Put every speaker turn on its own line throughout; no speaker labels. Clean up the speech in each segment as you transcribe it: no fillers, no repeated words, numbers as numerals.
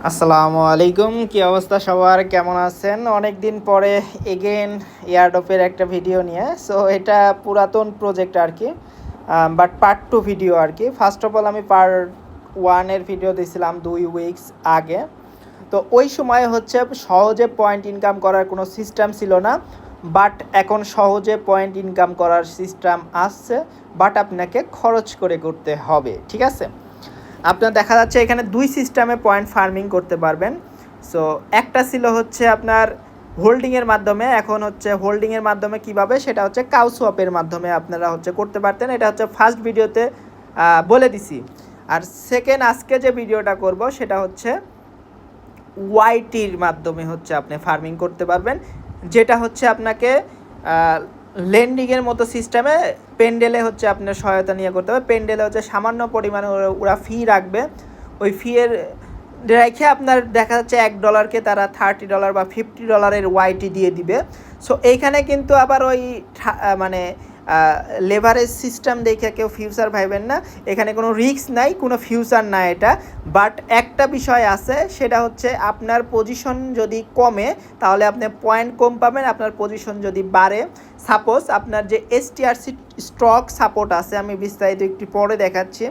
আসসালামু আলাইকুম, কি অবস্থা সবার, কেমন আছেন? অনেক দিন পরে এগেন এয়ারড্রপের একটা ভিডিও নিয়ে। সো এটা পুরাতন প্রজেক্ট আর কি, বাট পার্ট 2 ভিডিও আর কি। ফার্স্ট অফ অল আমি পার্ট 1-এর ভিডিও দিয়েছিলাম 2 উইকস আগে। তো ওই সময় হচ্ছে সহজে পয়েন্ট ইনকাম করার কোনো সিস্টেম ছিল না, বাট এখন সহজে পয়েন্ট ইনকাম করার সিস্টেম আসছে, বাট আপনাকে খরচ করে করতে হবে, ঠিক আছে? আপনার দেখা যাচ্ছে এখানে দুই সিস্টেমে পয়েন্ট ফার্মিং করতে পারবেন। সো একটা ছিল হচ্ছে আপনার হোল্ডিংয়ের মাধ্যমে, এখন হচ্ছে হোল্ডিংয়ের মাধ্যমে কিভাবে, সেটা হচ্ছে কাউ সোয়াপের মাধ্যমে আপনারা হচ্ছে করতে পারতেন। এটা হচ্ছে ফার্স্ট ভিডিওতে বলে দিছি। আর সেকেন্ড আজকে যে ভিডিওটা করব সেটা হচ্ছে ওয়াইটির মাধ্যমে হচ্ছে আপনি ফার্মিং করতে পারবেন, যেটা হচ্ছে আপনাকে লেন্ডিংয়ের মতো সিস্টেমে পেন্ডেলে হচ্ছে আপনার সহায়তা নিয়ে করতে হবে। পেন্ডেলে হচ্ছে সামান্য পরিমাণে ওরা ফি রাখবে, ওই ফিয়ের রেখে আপনার দেখা যাচ্ছে $1কে তারা $30 বা $50 ওয়াইটি দিয়ে দিবে। সো এইখানে কিন্তু আবার ওই মানে লেভারেজ সিস্টেম দেখে কেউ ফিউচার ভাইবেন না, এখানে কোনো রিস্ক নাই, কোনো ফিউচার না এটা। বাট একটা বিষয় আছে, সেটা হচ্ছে আপনার পজিশন যদি কমে তাহলে আপনি পয়েন্ট কম পাবেন, আপনার পজিশন যদি বাড়ে, সাপোজ আপনার যে এসটিআরসি স্টক সাপোর্ট আছে, আমি বিস্তারিত একটু পরে দেখাচ্ছি।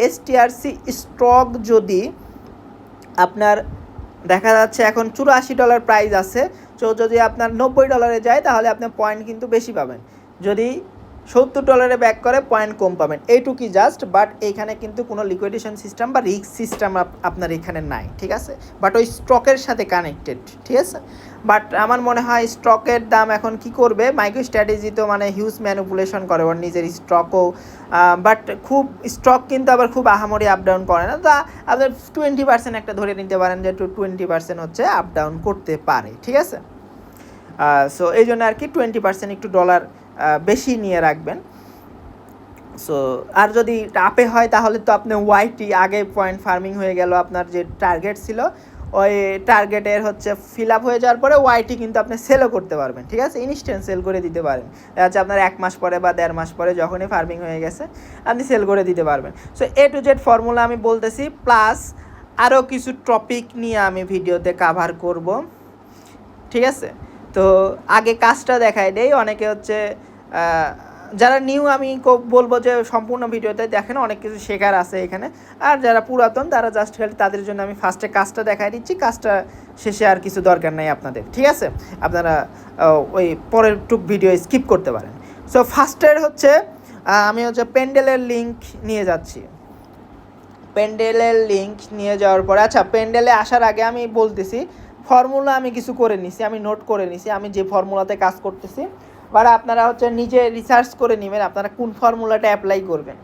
এসটিআরসি স্টক যদি আপনার দেখা যাচ্ছে এখন $84 প্রাইস আছে, তো যদি আপনার $90 যায় তাহলে আপনি পয়েন্ট কিন্তু বেশি পাবেন, যদি $70 ব্যাক করে পয়েন্ট কম পাবেন, এইটুকুই জাস্ট। বাট এইখানে কিন্তু কোনো লিকুইডেশন সিস্টেম বা রিস্ক সিস্টেম আপনার এখানে নাই, ঠিক আছে? বাট ওই স্টকের সাথে কানেক্টেড, ঠিক আছে? বাট আমার মনে হয় স্টকের দাম এখন কি করবে, মাইক্রো স্ট্র্যাটেজি তো মানে হিউজ ম্যানিপুলেশন করে ওর নিজের স্টকও, বাট খুব স্টক কিন্তু আবার খুব আহামরি আপ ডাউন করে না। তা আপনার 20% একটা ধরে নিতে পারেন যে 20% হচ্ছে আপ ডাউন করতে পারে, ঠিক আছে? সো এই জন্য আর কি 20% একটু ডলার বেশি নিয়ে রাখবেন। সো আর যদি আপে হয় তাহলে তো আপনি ওয়াইটি আগে পয়েন্ট ফার্মিং হয়ে গেল, আপনার যে টার্গেট ছিল ওই টার্গেটের হচ্ছে ফিল আপ হয়ে যাওয়ার পরে ওয়াইটি কিন্তু আপনি সেলও করতে পারবেন, ঠিক আছে? ইনস্ট্যান্ট সেল করে দিতে পারেন, দেখা যাচ্ছে আপনার 1 মাস পরে বা 1.5 মাস পরে যখনই ফার্মিং হয়ে গেছে আপনি সেল করে দিতে পারবেন। So A to Z formula আমি বলতেছি, প্লাস আরও কিছু টপিক নিয়ে আমি ভিডিওতে কাভার করব, ঠিক আছে? তো আগে কাজটা দেখাই দেই, অনেকে হচ্ছে যারা নিউ আমি বলবো যে সম্পূর্ণ ভিডিওতে দেখেন, অনেক কিছু শেখার আছে এখানে। আর যারা পুরাতন তারা জাস্ট খালি তাদের জন্য আমি ফার্স্টে কাজটা দেখাই দিচ্ছি, কাজটা শেষে আর কিছু দরকার নাই আপনাদের, ঠিক আছে? আপনারা ওই পরের টুক ভিডিও স্কিপ করতে পারেন। সো ফার্স্টের হচ্ছে আমি হচ্ছে পেন্ডেলের লিঙ্ক নিয়ে যাচ্ছি। পেন্ডেলের লিঙ্ক নিয়ে যাওয়ার পরে, আচ্ছা পেন্ডেলে আসার আগে আমি বলতেছি ফর্মুলা আমি কিছু করে নিছি, আমি নোট করে নিছি আমি যে ফর্মুলাতে কাজ করতেছি। বাট আপনারা হচ্ছে নিজে রিসার্চ করে নেবেন আপনারা কোন ফর্মুলাটা অ্যাপ্লাই করবেন।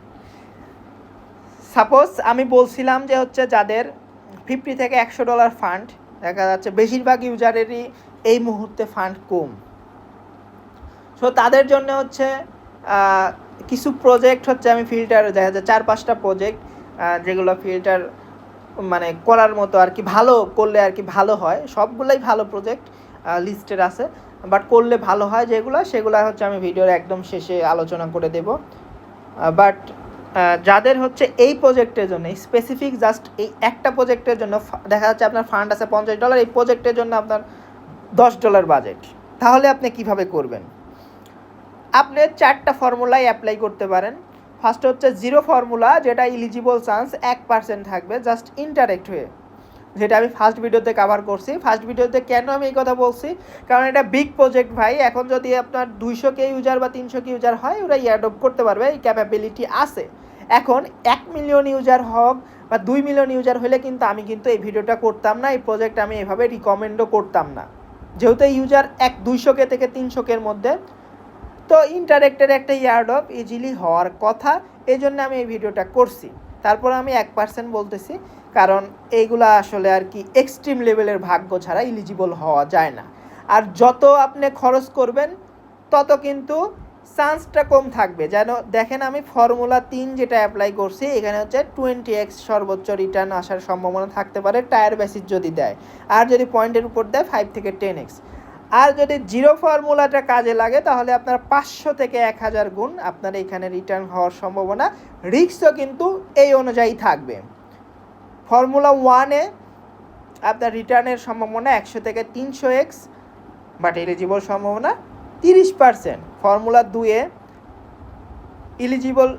সাপোজ আমি বলছিলাম যে হচ্ছে যাদের $50 থেকে $100 ফান্ড, দেখা যাচ্ছে বেশিরভাগ ইউজারেরই এই মুহূর্তে ফান্ড কম। সো তাদের জন্য হচ্ছে কিছু প্রজেক্ট হচ্ছে আমি ফিল্টার, দেখা যায় 4-5টা প্রজেক্ট যেগুলো ফিল্টার মানে করার মতো আর কি, ভালো করলে আর কি ভালো হয়, সবগুলোই ভালো প্রজেক্ট লিস্টের আছে, বাট করলে ভালো হয় যেগুলো, সেগুলো হচ্ছে আমি ভিডিওর একদম শেষে আলোচনা করে দেব। বাট যাদের হচ্ছে এই প্রজেক্টের জন্য স্পেসিফিক জাস্ট এই একটা প্রজেক্টের জন্য দেখা যাচ্ছে আপনার ফান্ড আছে $50, এই প্রজেক্টের জন্য আপনার $10 বাজেট, তাহলে আপনি কিভাবে করবেন? আপনি 4টা ফর্মুলাই অ্যাপ্লাই করতে পারেন। ফার্স্ট হচ্ছে জিরো ফর্মুলা, যেটা ইলিজিবল চান্স 1% থাকবে জাস্ট ইন্টারেক্ট হয়ে, যেটা আমি ফার্স্ট ভিডিওতে কভার করছি। ফার্স্ট ভিডিওতে কেন আমি এই কথা বলছি, কারণ এটা বিগ প্রজেক্ট ভাই। এখন যদি আপনার 200K ইউজার বা 300K ইউজার হয়, ওরা অ্যাডপ্ট করতে পারবে, এই ক্যাপাবিলিটি আছে। এখন 1 মিলিয়ন ইউজার হোক বা 2 মিলিয়ন ইউজার হলে কিন্তু আমি কিন্তু এই ভিডিওটা করতাম না, এই প্রজেক্ট আমি এভাবে রিকমেন্ডও করতাম না, যেহেতু ইউজার 200K থেকে 300K মধ্যে। তো ইন্টারেক্টের একটা ইয়ারডপ ইজিলি হওয়ার কথা, এই জন্য আমি এই ভিডিওটা করছি। তারপর আমি 1% বলতেছি, কারণ এইগুলো আসলে আর কি এক্সট্রিম লেভেলের ভাগ্য ছাড়া ইলিজিবল হওয়া যায় না। আর যত আপনি খরচ করবেন তত কিন্তু চান্সটা কম থাকবে। যেন দেখেন আমি ফর্মুলা 3 যেটা অ্যাপ্লাই করছি, এখানে হচ্ছে 20x সর্বোচ্চ রিটার্ন আসার সম্ভাবনা থাকতে পারে টায়ার বেসিস যদি দেয়, আর যদি পয়েন্টের উপর দেয় 5 থেকে 10x। আর যদি জিরো ফর্মুলাটা কাজে লাগে তাহলে আপনার 500 থেকে 1000 গুণ আপনার এখানে রিটার্ন হওয়ার সম্ভাবনা, রিস্কও কিন্তু এই অনুযায়ী থাকবে। ফর্মুলা 1-এ আপনার রিটার্নের সম্ভাবনা 100 থেকে 300x, বাট এলিজিবল সম্ভাবনা 30%। ফর্মুলা 2-এ এলিজিবল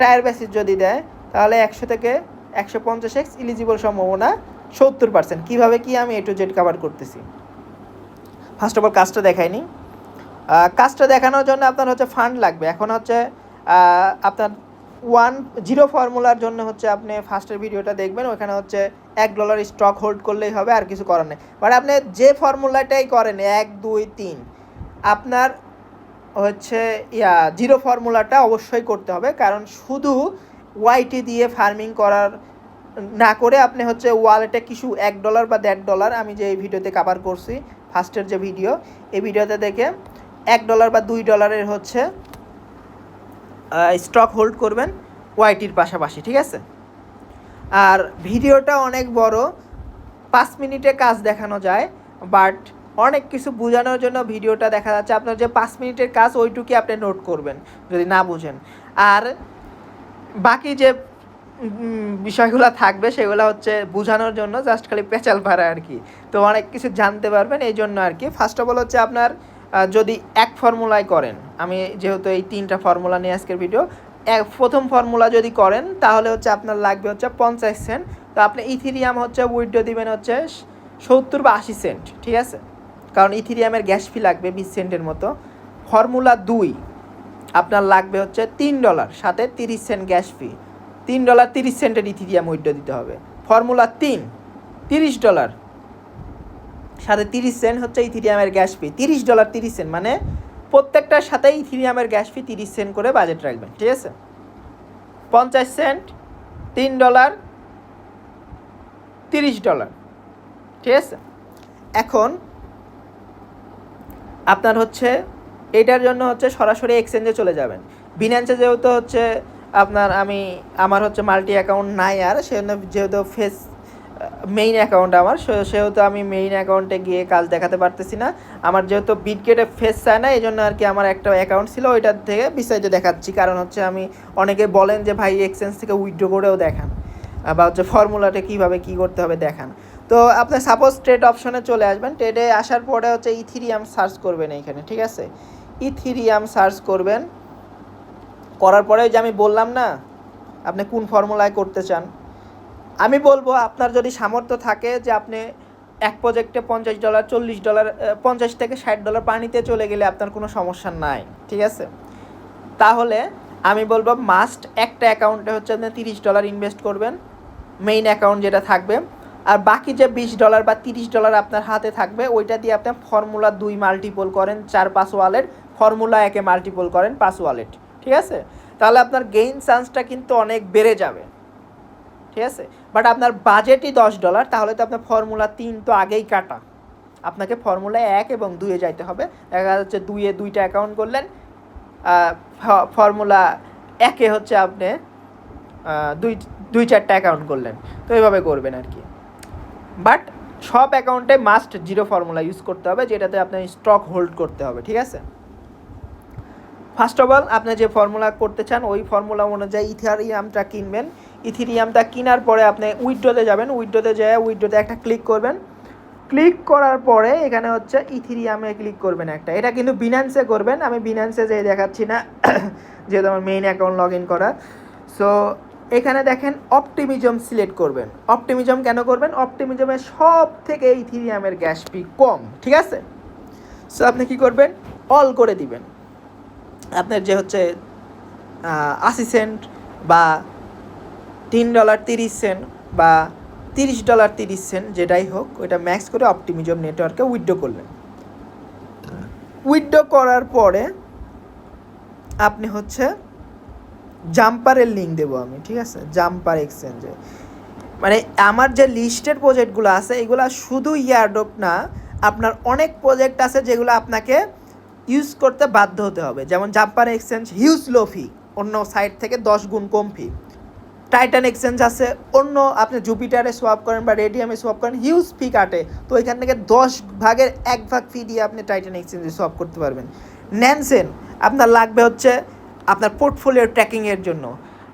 টায়ার বেসিস যদি দেয় তাহলে 100 থেকে 150x, এলিজিবল সম্ভাবনা 70%। কীভাবে কি আমি A to Z কভার করতেছি। ফার্স্ট অফ অল কাজটা দেখাইনি। কাজটা দেখানোর জন্য আপনার হচ্ছে ফান্ড লাগবে। এখন হচ্ছে আপনার 1-0 ফর্মুলার জন্য হচ্ছে আপনি ফার্স্টের ভিডিওটা দেখবেন, ওখানে হচ্ছে $1 স্টক হোল্ড করলেই হবে, আর কিছু করার নেই। বাট আপনি যে ফর্মুলাটাই করেন 1, 2, 3, আপনার হচ্ছে 0 ফর্মুলাটা অবশ্যই করতে হবে। কারণ শুধু ওয়াইটি দিয়ে ফার্মিং করার না করে আপনি হচ্ছে ওয়ালেটে কিছু $1 বা $1.5, আমি যে এই ভিডিওতে কভার করছি ফার্স্টের যে ভিডিও, এই ভিডিওতে দেখে $1 বা $2 হচ্ছে স্টক হোল্ড করবেন ওয়াইটির পাশাপাশি, ঠিক আছে। আর ভিডিওটা অনেক বড়, 5 মিনিটে কাজ দেখানো যায়, বাট অনেক কিছু বোঝানোর জন্য ভিডিওটা দেখা যাচ্ছে। আপনার যে 5 মিনিটের কাজ ওইটুকুই আপনি নোট করবেন যদি না বুঝেন, আর বাকি যে বিষয়গুলো থাকবে সেগুলো হচ্ছে বোঝানোর জন্য, জাস্ট খালি পেঁচাল পারা আর কি। তো অনেক কিছু জানতে পারবেন এই জন্য আর কি। ফার্স্ট অফ অল হচ্ছে আপনার যদি এক ফর্মুলায় করেন, আমি যেহেতু এই 3টা ফর্মুলা নিয়ে আজকের ভিডিও, প্রথম ফর্মুলা যদি করেন তাহলে হচ্ছে আপনার লাগবে হচ্ছে 50 সেন্ট। তো আপনি ইথিরিয়াম হচ্ছে উইথড্র দিবেন হচ্ছে 70 বা 80 সেন্ট, ঠিক আছে, কারণ ইথিরিয়ামের গ্যাস ফি লাগবে 20 সেন্টের মতো। ফর্মুলা 2 আপনার লাগবে হচ্ছে $3, সাথে 30 সেন্ট গ্যাস ফি। $3 30 সেন্টের ইথিরিয়াম উইথড্র দিতে হবে। ফর্মুলা 3 $30, সাথে 30 সেন্ট হচ্ছে ইথিরিয়ামের গ্যাস ফি। $30 30 সেন্ট, মানে প্রত্যেকটার সাথে ইথিরিয়ামের গ্যাস ফি 30 সেন্ট করে বাজেট রাখবেন, ঠিক আছে। 50 সেন্ট, $3, $30, ঠিক আছে। এখন আপনার হচ্ছে এটার জন্য হচ্ছে সরাসরি এক্সচেঞ্জে চলে যাবেন। বিনান্সে যেহেতু হচ্ছে আমার হচ্ছে মাল্টি অ্যাকাউন্ট নাই, আর সেজন্য যেহেতু মেইন অ্যাকাউন্ট আমার, সেহেতু আমি মেইন অ্যাকাউন্টে গিয়ে কাজ দেখাতে পারতেছি না। আমার যেহেতু বিটগেটে ফেস চায় না, এই জন্য আর কি আমার একটা অ্যাকাউন্ট ছিল, ওইটার থেকে বিস্তারিত দেখাচ্ছি। কারণ হচ্ছে অনেকে বলেন যে ভাই এক্সচেঞ্জ থেকে উইথড্র করেও দেখান, বা হচ্ছে ফর্মুলাটা কীভাবে কী করতে হবে দেখান। তো আপনি সাপোজ ট্রেড অপশনে চলে আসবেন। ট্রেডে আসার পরে হচ্ছে ইথিরিয়াম সার্চ করবেন এইখানে, ঠিক আছে। ইথিরিয়াম সার্চ করবেন, করার পরে যে আমি বললাম না আপনি কোন ফর্মুলায় করতে চান, আমি বলবো আপনার যদি সামর্থ্য থাকে যে আপনি এক প্রজেক্টে $50, $40, $50 থেকে $60 পানিতে চলে গেলে আপনার কোনো সমস্যা নাই, ঠিক আছে। তাহলে আমি বলবো মাস্ট একটা অ্যাকাউন্টে হচ্ছে আপনি $30 ইনভেস্ট করবেন, মেইন অ্যাকাউন্ট যেটা থাকবে। আর বাকি যে $20 বা $30 আপনার হাতে থাকবে, ওইটা দিয়ে আপনি ফর্মুলা 2 মাল্টিপল করেন 4-5 ওয়ালেট, ফর্মুলা 1-এ মাল্টিপল করেন 5 ওয়ালেট, ঠিক আছে। তাহলে আপনার গেইন চান্সটা কিন্তু অনেক বেড়ে যাবে, ঠিক আছে। বাট আপনার বাজেটই $10, তাহলে তো আপনার ফর্মুলা 3 তো আগেই কাটা, আপনাকে ফর্মুলা 1 এবং 2-এ যাইতে হবে। দেখা যাচ্ছে 2-এ 2টা অ্যাকাউন্ট করলেন, ফর্মুলা 1-এ হচ্ছে আপনি 2-4টা অ্যাকাউন্ট করলেন। তো এইভাবে করবেন আর কি। বাট সব অ্যাকাউন্টে মাস্ট 0 ফর্মুলা ইউজ করতে হবে, যেটাতে আপনার স্টক হোল্ড করতে হবে, ঠিক আছে। ফার্স্ট অফ অল আপনি যে ফর্মুলা করতে চান ওই ফর্মুলা অনুযায়ী ইথেরিয়ামটা কিনবেন। ইথেরিয়ামটা কেনার পরে আপনি উইথড্রোতে যাবেন, উইথড্রোতে যেয়ে উইথড্রোতে একটা ক্লিক করবেন। ক্লিক করার পরে এখানে হচ্ছে ইথেরিয়ামে ক্লিক করবেন একটা। এটা কিন্তু বিনান্সে করবেন, আমি বিনান্সে যেয়ে দেখাচ্ছি না যেহেতু আমার মেইন অ্যাকাউন্ট লগ ইন করা। সো এখানে দেখেন অপটিমিজম সিলেক্ট করবেন। অপটিমিজম কেন করবেন? অপটিমিজমের সব থেকে ইথেরিয়ামের গ্যাস ফি কম, ঠিক আছে। সো আপনি কী করবেন? অল করে দিবেন। আপনার যে হচ্ছে 80 সেন্ট বা $3 30 সেন্ট বা $30 30 সেন্ট যেটাই হোক, ওইটা ম্যাক্স করে অপটিমিজম নেটওয়ার্কে উইথড্র করলেন। উইথড্র করার পরে আপনি হচ্ছে জাম্পারের লিঙ্ক দেবো আমি, ঠিক আছে, জাম্পার এক্সচেঞ্জে। মানে আমার যে লিস্টের প্রজেক্টগুলো আছে এগুলো শুধু ইয়ারড্রপ না, আপনার অনেক প্রজেক্ট আছে যেগুলো আপনাকে ইউজ করতে বাধ্য হতে হবে। যেমন জাম্পার এক্সচেঞ্জ হিউজ লো ফি, অন্য সাইট থেকে 10 গুণ কম ফি। টাইটান এক্সচেঞ্জ আছে, অন্য আপনি জুপিটারে সোয়াপ করেন বা রেডিয়ামে সোয়াপ করেন, হিউজ ফি কাটে। তো এখান থেকে 10 ভাগের 1 ভাগ ফি দিয়ে আপনি টাইটান এক্সচেঞ্জে সোয়াপ করতে পারবেন। ন্যানসেন আপনার লাগবে হচ্ছে আপনার পোর্টফোলিও ট্র্যাকিংয়ের জন্য।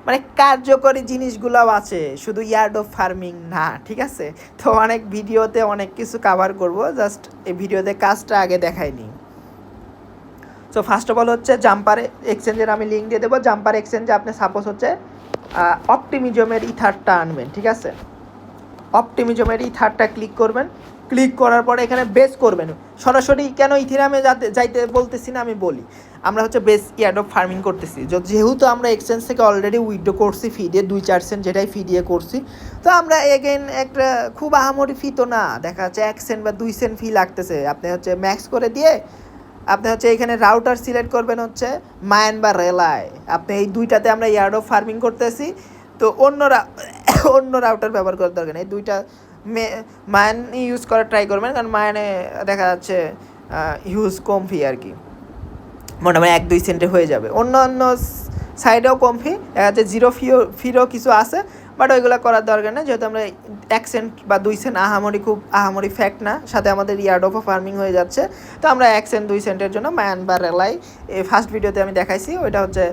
মানে কার্যকরী জিনিসগুলোও আছে, শুধু ইয়ার্ডো ফার্মিং না, ঠিক আছে? তো অনেক ভিডিওতে অনেক কিছু কভার করব, জাস্ট এই ভিডিওতে কাজটা আগে দেখাইনি। সো ফার্স্ট অফ অল হচ্ছে জাম্পার এক্সচেঞ্জের আমি লিঙ্ক দিয়ে দেবো। জাম্পার এক্সচেঞ্জে আপনি সাপোজ হচ্ছে অপটিমিজমের ইথারটা আনবেন, ঠিক আছে? অপটিমিজমের ইথারটা ক্লিক করবেন, ক্লিক করার পরে এখানে বেস করবেন। সরাসরি কেন ইথিরামে যাইতে বলতেছি না, আমি বলি। আমরা হচ্ছে বেস ইয়ার্ডো ফার্মিং করতেছি, যেহেতু আমরা এক্সচেঞ্জ থেকে অলরেডি উইথড্র করছি ফি দিয়ে 2-4 সেন্ট, যেটাই ফি দিয়ে করছি। তো আমরা এগেন একটা খুব আহামরি ফি তো না, দেখা যাচ্ছে 1 সেন্ট বা 2 সেন্ট ফি লাগতেছে। আপনি হচ্ছে ম্যাক্স করে দিয়ে আপনি হচ্ছে এখানে রাউটার সিলেক্ট করবেন হচ্ছে মায়ান বা রেলায়। আপনি এই দুইটাতে আমরা ইয়ার্ডো ফার্মিং করতেছি, তো অন্য রাউটার ব্যবহার করার দরকার নেই। দুইটা মায়ান ইউজ করার ট্রাই করবেন, কারণ মায়ানে দেখা যাচ্ছে হিউজ কম ফি আর কি, মোটামুটি 1-2 সেন্টে হয়ে যাবে। অন্য সাইডেও কম ফি, দেখা যাচ্ছে জিরো ফিরও কিছু আছে, বাট ওইগুলো করার দরকার নেই, যেহেতু আমরা 1 সেন্ট বা 2 সেন্ট খুব আহামরি ফ্যাক্ট না, সাথে আমাদের ইয়ার্ড অফ ফার্মিং হয়ে যাচ্ছে। তো আমরা 1 সেন্ট 2 সেন্টের জন্য মায়ান বা রেলাই এই ফার্স্ট ভিডিওতে আমি দেখাইছি, ওইটা হচ্ছে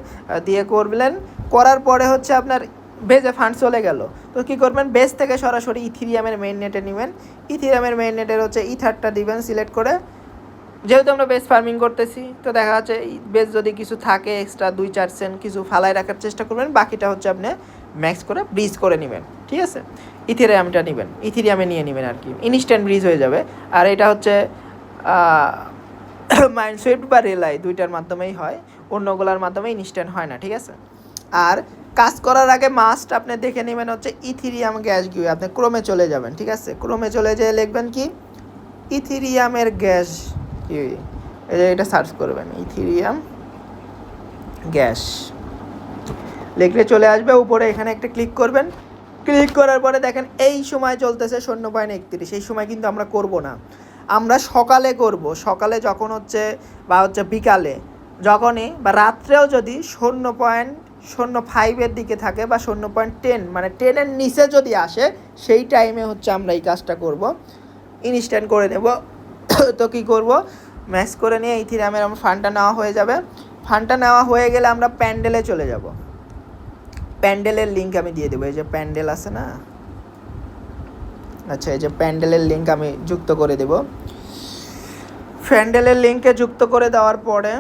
দিয়ে করবেন। করার পরে হচ্ছে আপনার বেজে ফান্ড চলে গেল। তো কী করবেন, বেস থেকে সরাসরি ইথিরিয়ামের মেইন নেটে নেবেন। ইথিরিয়ামের মেইন নেটের হচ্ছে ইথারটা দিবেন সিলেক্ট করে। যেহেতু আমরা বেস ফার্মিং করতেছি, তো দেখা যাচ্ছে বেস যদি কিছু থাকে এক্সট্রা 2-4 সেন্ট কিছু ফালায় রাখার চেষ্টা করবেন, বাকিটা হচ্ছে আপনি ম্যাক্স করে ব্রিজ করে নেবেন, ঠিক আছে? ইথিরিয়ামটা নেবেন, ইথিরিয়ামে নিয়ে নেবেন আর কি, ইনস্ট্যান্ট ব্রিজ হয়ে যাবে। আর এটা হচ্ছে মাইন্ডসুইফট বা রেলাই দুইটার মাধ্যমেই হয়, অন্যগুলোর মাধ্যমে ইনস্ট্যান্ট হয় না, ঠিক আছে? আর কাজ করার আগে মাস্ট আপনি দেখে নেবেন হচ্ছে ইথিরিয়াম গ্যাস গিউ। আপনি ক্রোমে চলে যাবেন, ঠিক আছে? ক্রোমে চলে যেয়ে লিখবেন কি ইথিরিয়ামের গ্যাস, এটা সার্চ করবেন ইথিরিয়াম গ্যাস লিখলে চলে আসবে উপরে। এখানে একটা ক্লিক করবেন, ক্লিক করার পরে দেখেন এই সময় চলতেছে 0.31। এই সময় কিন্তু আমরা করব না, আমরা সকালে করব। সকালে যখন হচ্ছে বা হচ্ছে বিকালে যখনই বা রাত্রেও যদি 0.05 দিকে থাকে বা 0.10 মানে 10-এর নিচে যদি আসে, সেই টাইমে হচ্ছে আমরা এই কাজটা করব, ইনস্ট্যান্ট করে নেব। তো কী করব, ম্যাক্স করে নিয়ে ইথিরিয়ামের আমার ফান্ডটা নেওয়া হয়ে যাবে। ফান্ডটা নেওয়া হয়ে গেলে আমরা প্যান্ডেলে চলে যাব। প্যান্ডেলের লিঙ্ক আমি দিয়ে দেবো, এই যে প্যান্ডেল আছে না, আচ্ছা এই যে প্যান্ডেলের লিঙ্ক আমি যুক্ত করে দেব। প্যান্ডেলের লিঙ্কে যুক্ত করে দেওয়ার পরে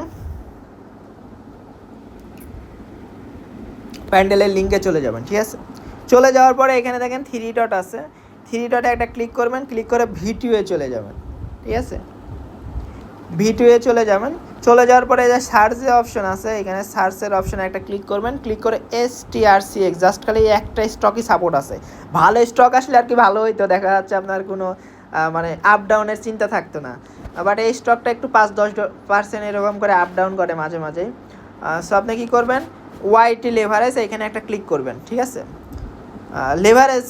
প্যান্ডেলের লিঙ্কে চলে যাবেন, ঠিক আছে? চলে যাওয়ার পরে এখানে দেখেন 3 ডট আছে, 3 ডটে একটা ক্লিক করবেন, ক্লিক করে V2-এ চলে যাবেন, ঠিক আছে? V2-এ চলে যাবেন। চলে যাওয়ার পরে যে সার্চের অপশন আছে, এখানে সার্চের অপশনে একটা ক্লিক করবেন, ক্লিক করে STRCX, জাস্ট খালি একটা স্টকই সাপোর্ট আছে। ভালো স্টক আসলে আর কি ভালো হইতো, দেখা যাচ্ছে আপনার কোনো মানে আপ ডাউনের চিন্তা থাকতো না। বাট এই স্টকটা একটু 5-10% এরকম করে আপ ডাউন করে মাঝে মাঝেই। সো আপনি কী করবেন, YT লেভারেজ এখানে একটা ক্লিক করবেন, ঠিক আছে? লেভারেজ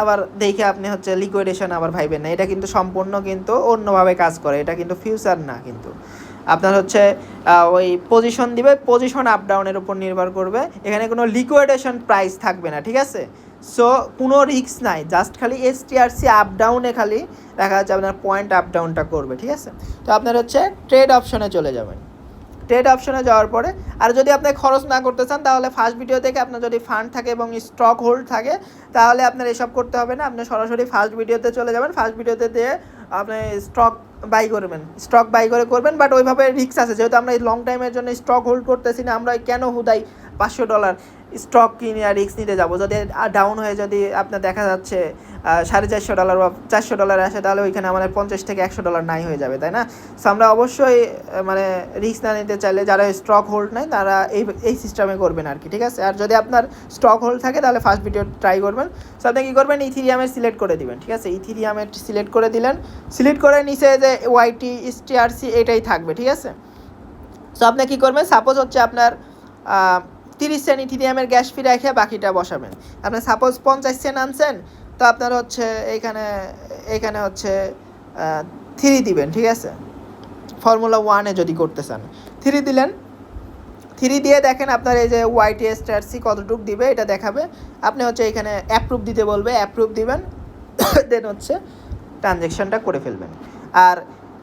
আবার দেখে আপনি হচ্ছে লিকুইডেশন আবার ভাইবেন না, এটা কিন্তু সম্পূর্ণ কিন্তু অন্যভাবে কাজ করে, এটা কিন্তু ফিউচার না। কিন্তু আপনার হচ্ছে ওই পজিশন দিবে, পজিশন আপ ডাউনের উপর নির্ভর করবে, এখানে কোনো লিকুইডেশন প্রাইস থাকবে না, ঠিক আছে? সো কোনো রিস্ক নাই, জাস্ট খালি STRC আপ ডাউনে খালি দেখা যাচ্ছে আপনার পয়েন্ট আপ ডাউনটা করবে, ঠিক আছে? তো আপনার হচ্ছে ট্রেড অপশনে চলে যাবেন। ট্রেড অপশনে যাওয়ার পরে আর যদি আপনি খরচ না করতে চান, তাহলে ফার্স্ট ভিডিও থেকে আপনার যদি ফান্ড থাকে এবং স্টক হোল্ড থাকে, তাহলে আপনার এসব করতে হবে না। আপনি সরাসরি ফার্স্ট ভিডিওতে চলে যাবেন, ফার্স্ট ভিডিওতে দিয়ে আপনি স্টক বাই করবেন, স্টক বাই করে করবেন। বাট ওইভাবে রিস্ক আছে, যেহেতু আমরা এই লং টাইমের জন্য স্টক হোল্ড করতেছি না, আমরা কেন হুদাই $500 স্টক কিনে আর রিস্ক নিতে যাবো? যদি ডাউন হয়ে যদি আপনার দেখা যাচ্ছে $450 বা $400 আসে, তাহলে ওইখানে আমাদের $50 থেকে $100 নাই হয়ে যাবে, তাই না? সো আমরা অবশ্যই মানে রিস্ক না নিতে চাইলে যারা স্টক হোল্ড নেয় তারা এই সিস্টেমে করবেন আর কি, ঠিক আছে? আর যদি আপনার স্টক হোল্ড থাকে তাহলে ফার্স্ট ভিডিও ট্রাই করবেন। সো আপনি কী করবেন, ইথিরিয়ামের সিলেক্ট করে দিবেন, ঠিক আছে? ইথিরিয়ামের সিলেক্ট করে দিলেন, সিলেক্ট করে নিচে যে YT STRC এটাই থাকবে, ঠিক আছে? সো আপনি কী করবেন, সাপোজ হচ্ছে আপনার 30 সেন্ট ইথিরিয়ামের গ্যাস ফি রেখে বাকিটা বসাবেন। আপনি সাপোজ 50 সেন্ট আনছেন, তো আপনার হচ্ছে এখানে হচ্ছে 3 দিবেন, ঠিক আছে? ফর্মুলা 1-এ যদি করতে চান 3 দিলেন, 3 দিয়ে দেখেন আপনার এই যে YT STRC কতটুক দিবে এটা দেখাবে। আপনি হচ্ছে এখানে অ্যাপ্রুভ দিতে বলবে, অ্যাপ্রুভ দিবেন, দেন হচ্ছে ট্রানজ্যাকশানটা করে ফেলবেন। আর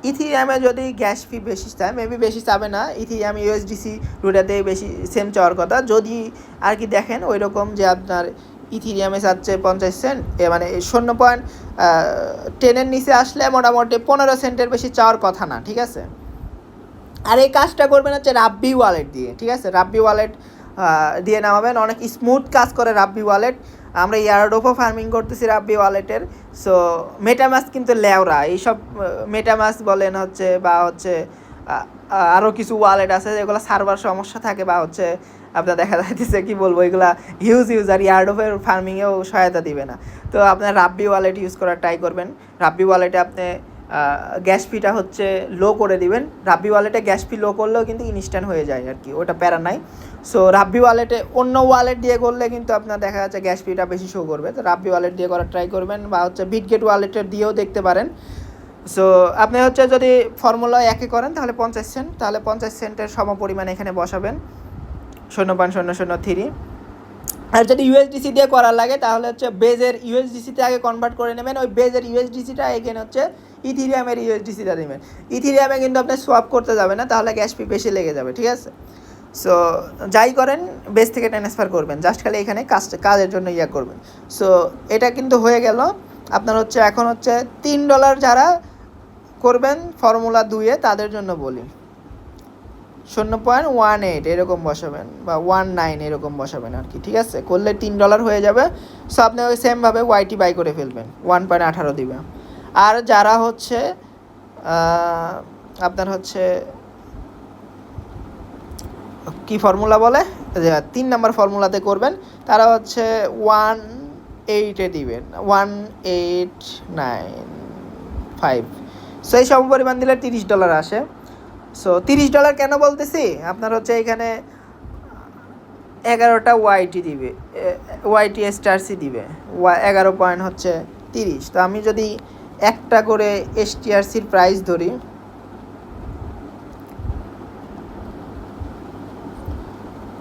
ইথিরিয়ামে যদি গ্যাস ফি বেশি চায়, মেবি বেশি চাবে না, ইথিরিয়াম ইউএসডিসি দুটাতেই বেশি সেম চাওয়ার কথা। যদি আর কি দেখেন ওই রকম যে আপনার ইথিরিয়ামে চাচ্ছে 50 সেন্ট, মানে 0.10-এর নিচে আসলে মোটামুটি 15 সেন্টের বেশি চাওয়ার কথা না, ঠিক আছে। আর এই কাজটা করবেন হচ্ছে রাব্বি ওয়ালেট দিয়ে, ঠিক আছে। রাব্বি ওয়ালেট দিয়ে নামাবেন, অনেক স্মুথ কাজ করে রাব্বি ওয়ালেট। আমরা এয়ারড্রপও ফার্মিং করতেছি রাব্বি ওয়ালেটের। সো মেটামাস্ক কিন্তু লেওরা, এইসব মেটামাস্ক বলেন হচ্ছে বা হচ্ছে আরও কিছু ওয়ালেট আছে যেগুলো সার্ভার সমস্যা থাকে বা হচ্ছে আপনার দেখা যাইতেছে কী বলবো, এগুলা হিউজ আর এয়ারড্রপের ফার্মিংয়েও সহায়তা দিবে না। তো আপনার রাব্বি ওয়ালেট ইউজ করার ট্রাই করবেন। রাব্বি ওয়ালেটে আপনি গ্যাস ফিটা হচ্ছে লো করে দিবেন। রাব্বি ওয়ালেটে গ্যাস ফি লো করলেও কিন্তু ইনস্ট্যান্ট হয়ে যায় আর কি, ওটা প্যারা নাই। সো রাব্বি ওয়ালেটে অন্য ওয়ালেট দিয়ে করলে কিন্তু আপনার দেখা যাচ্ছে গ্যাস ফিটা বেশি শো করবে। তো রাব্বি ওয়ালেট দিয়ে করার ট্রাই করবেন, বা হচ্ছে বিটগেট ওয়ালেটের দিয়েও দেখতে পারেন। সো আপনি হচ্ছে যদি ফর্মুলা একে করেন তাহলে 50 সেন্ট, তাহলে 50 সেন্টের সম পরিমাণ এখানে বসাবেন 0.003। আর যদি ইউএসডিসি দিয়ে করার লাগে তাহলে হচ্ছে বেজের ইউএসডিসিতে আগে কনভার্ট করে নেবেন। ওই বেজের ইউএসডিসিটা এখানে হচ্ছে ইথিরিয়ামের ইউএসডিসিটা দেবেন। ইথিরিয়ামে কিন্তু আপনি সোয়াপ করতে যাবে না, তাহলে গ্যাস ফি বেশি লেগে যাবে, ঠিক আছে। সো যাই করেন বেজ থেকে ট্রান্সফার করবেন, জাস্ট খালি এখানে কাজের জন্য করবেন। সো এটা কিন্তু হয়ে গেল আপনার হচ্ছে। এখন হচ্ছে $3 যারা করবেন ফর্মুলা 2-এ তাদের জন্য বলি 0.18 এরকম বসাবেন বা 19 এরকম বসাবেন আর কি, ঠিক আছে। করলে $3 হয়ে যাবে। সো আপনি ওই সেমভাবে ওয়াইটি বাই করে ফেলবেন, 1.18 দিবে। আর যারা হচ্ছে আপনার হচ্ছে কি ফর্মুলা বলে 3 নম্বর ফর্মুলাতে করবেন, তারা হচ্ছে 18-এ দিবেন, 1895। সো এই সমপরিমাণ দিলে $30 আসে। সো $30 কেন বলতেছি, আপনার হচ্ছে এখানে 11টা ওয়াইটি দিবে, ওয়াইটি এসটিআরসি দিবে 11 পয়েন্ট হচ্ছে 30। তো আমি যদি একটা করে এসটিআরসির প্রাইস ধরি,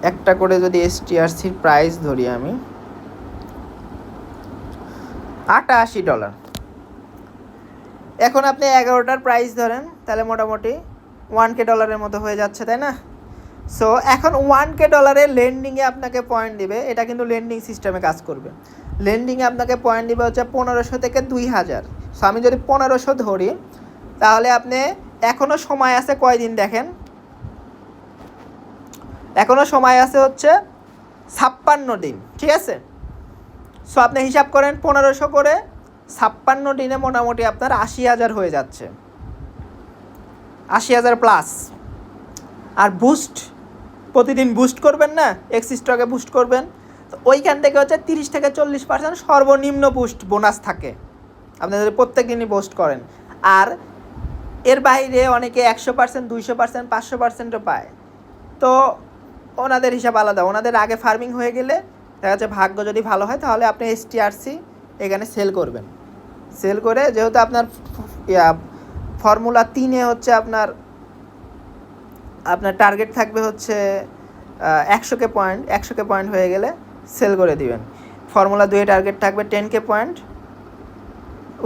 একটা করে যদি এসটিআরসির প্রাইস ধরি আমি $88। এখন আপনি 11টার প্রাইস ধরেন, তাহলে মোটামুটি $1K মতো হয়ে যাচ্ছে, তাই না। সো এখন $1K লেন্ডিংয়ে আপনাকে পয়েন্ট দিবে, এটা কিন্তু লেন্ডিং সিস্টেমে কাজ করবে। লেন্ডিংয়ে আপনাকে পয়েন্ট দিবে হচ্ছে 1500 থেকে 2000। সো আমি যদি 1500 ধরি তাহলে আপনি এখনও সময় আছে কয়দিন দেখেন, এখনও সময় আছে হচ্ছে 56 দিন, ঠিক আছে। সো আপনি হিসাব করেন 1500 করে 56 দিনে মোটামুটি আপনার 80,000 হয়ে যাচ্ছে, 80,000 প্লাস। আর বুস্ট প্রতিদিন বুস্ট করবেন না, এক্স স্টকে বুস্ট করবেন, তো ওইখান থেকে হচ্ছে 30 থেকে 40% সর্বনিম্ন বুস্ট বোনাস থাকে আপনি যদি প্রত্যেক দিনই বুস্ট করেন। আর এর বাইরে অনেকে 100%, 200%, 500%ও পায়। তো ওনাদের হিসাব আলাদা, ওনাদের আগে ফার্মিং হয়ে গেলে দেখা যাচ্ছে ভাগ্য যদি ভালো হয় তাহলে আপনি এসটিআরসি এখানে সেল করবেন। সেল করে যেহেতু আপনার ফর্মুলা 3-এ হচ্ছে আপনার টার্গেট থাকবে হচ্ছে 100K পয়েন্ট হয়ে গেলে সেল করে দিবেন। ফর্মুলা 2-এ টার্গেট থাকবে 10K পয়েন্ট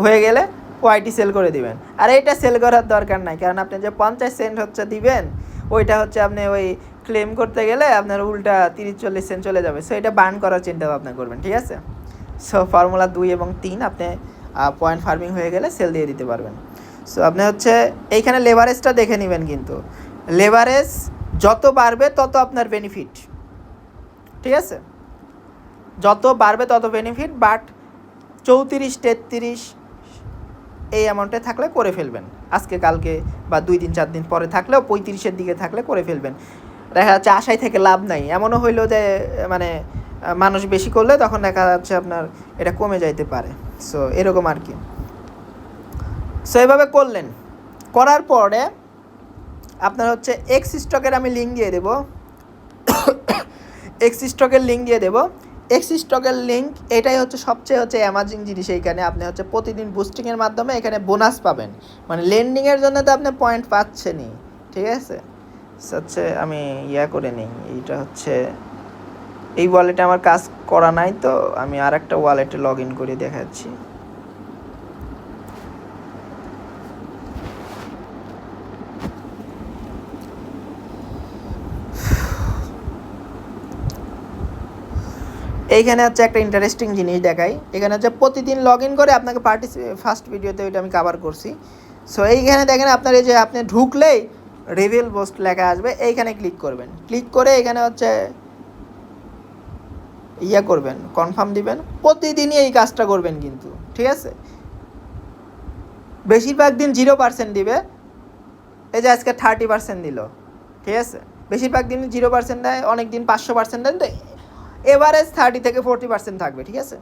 হয়ে গেলে ওয়াইটি সেল করে দিবেন। আর এইটা সেল করার দরকার নাই, কারণ আপনি যে 50 সেন্ট হচ্ছে দিবেন ওইটা হচ্ছে আপনি ওই ক্লেম করতে গেলে আপনার উল্টা 30-40 সেন্ট চলে যাবে। সো এটা বার্ন করার চিন্তা ভাবনা করবেন, ঠিক আছে। সো ফর্মুলা 2 এবং 3 আপনি পয়েন্ট ফার্মিং হয়ে গেলে সেল দিয়ে দিতে পারবেন। সো আপনি হচ্ছে এইখানে লেভারেজটা দেখে নেবেন, কিন্তু লেভারেজ যত বাড়বে তত আপনার বেনিফিট, ঠিক আছে। যত বাড়বে তত বেনিফিট, বাট 34-33 এই অ্যামাউন্টে থাকলে করে ফেলবেন আজকে কালকে, বা 2 দিন 4 দিন পরে থাকলেও 35-এর দিকে থাকলে করে ফেলবেন। দেখা যাচ্ছে আশায় থেকে লাভ নাই, এমনও হইলো যে মানে মানুষ বেশি করলে তখন দেখা যাচ্ছে আপনার এটা কমে যাইতে পারে। সো এরকম আর কি। সো এভাবে করলেন, করার পরে আপনার হচ্ছে এক্স স্টকের আমি লিঙ্ক দিয়ে দেবো, এক্স স্টকের লিঙ্ক দিয়ে দেবো। এক্স স্টকের লিঙ্ক এটাই হচ্ছে সবচেয়ে হচ্ছে অ্যামাজিং জিনিস। এইখানে আপনি হচ্ছে প্রতিদিন বুস্টিংয়ের মাধ্যমে এখানে বোনাস পাবেন, মানে লেন্ডিংয়ের জন্য তো আপনি পয়েন্ট পাচ্ছেনই, ঠিক আছে। হচ্ছে আমি করে নিই, এইটা হচ্ছে এই ওয়ালেটে আমার কাজ করা নাই, তো আমি আর একটা ওয়ালেটে লগ ইন করে দেখাচ্ছি। এইখানে হচ্ছে একটা ইন্টারেস্টিং জিনিস দেখাই, এখানে হচ্ছে প্রতিদিন লগ ইন করে আপনাকে ফার্স্ট ভিডিওতে ওইটা আমি কভার করছি। সো এইখানে দেখেন আপনার এই যে আপনি ঢুকলেই রিভিল পোস্ট লেখা আসবে, এইখানে ক্লিক করবেন, ক্লিক করে এখানে হচ্ছে করবেন, কনফার্ম দিবেন, প্রতিদিনই এই কাজটা করবেন কিন্তু, ঠিক আছে। বেশিরভাগ দিন 0% দিবে, এই যে আজকে 30% দিল, ঠিক আছে। বেশিরভাগ দিন 0% দেয়, অনেক দিন 500% দেন, তো এভারেজ 30 থেকে 40% থাকবে, ঠিক আছে।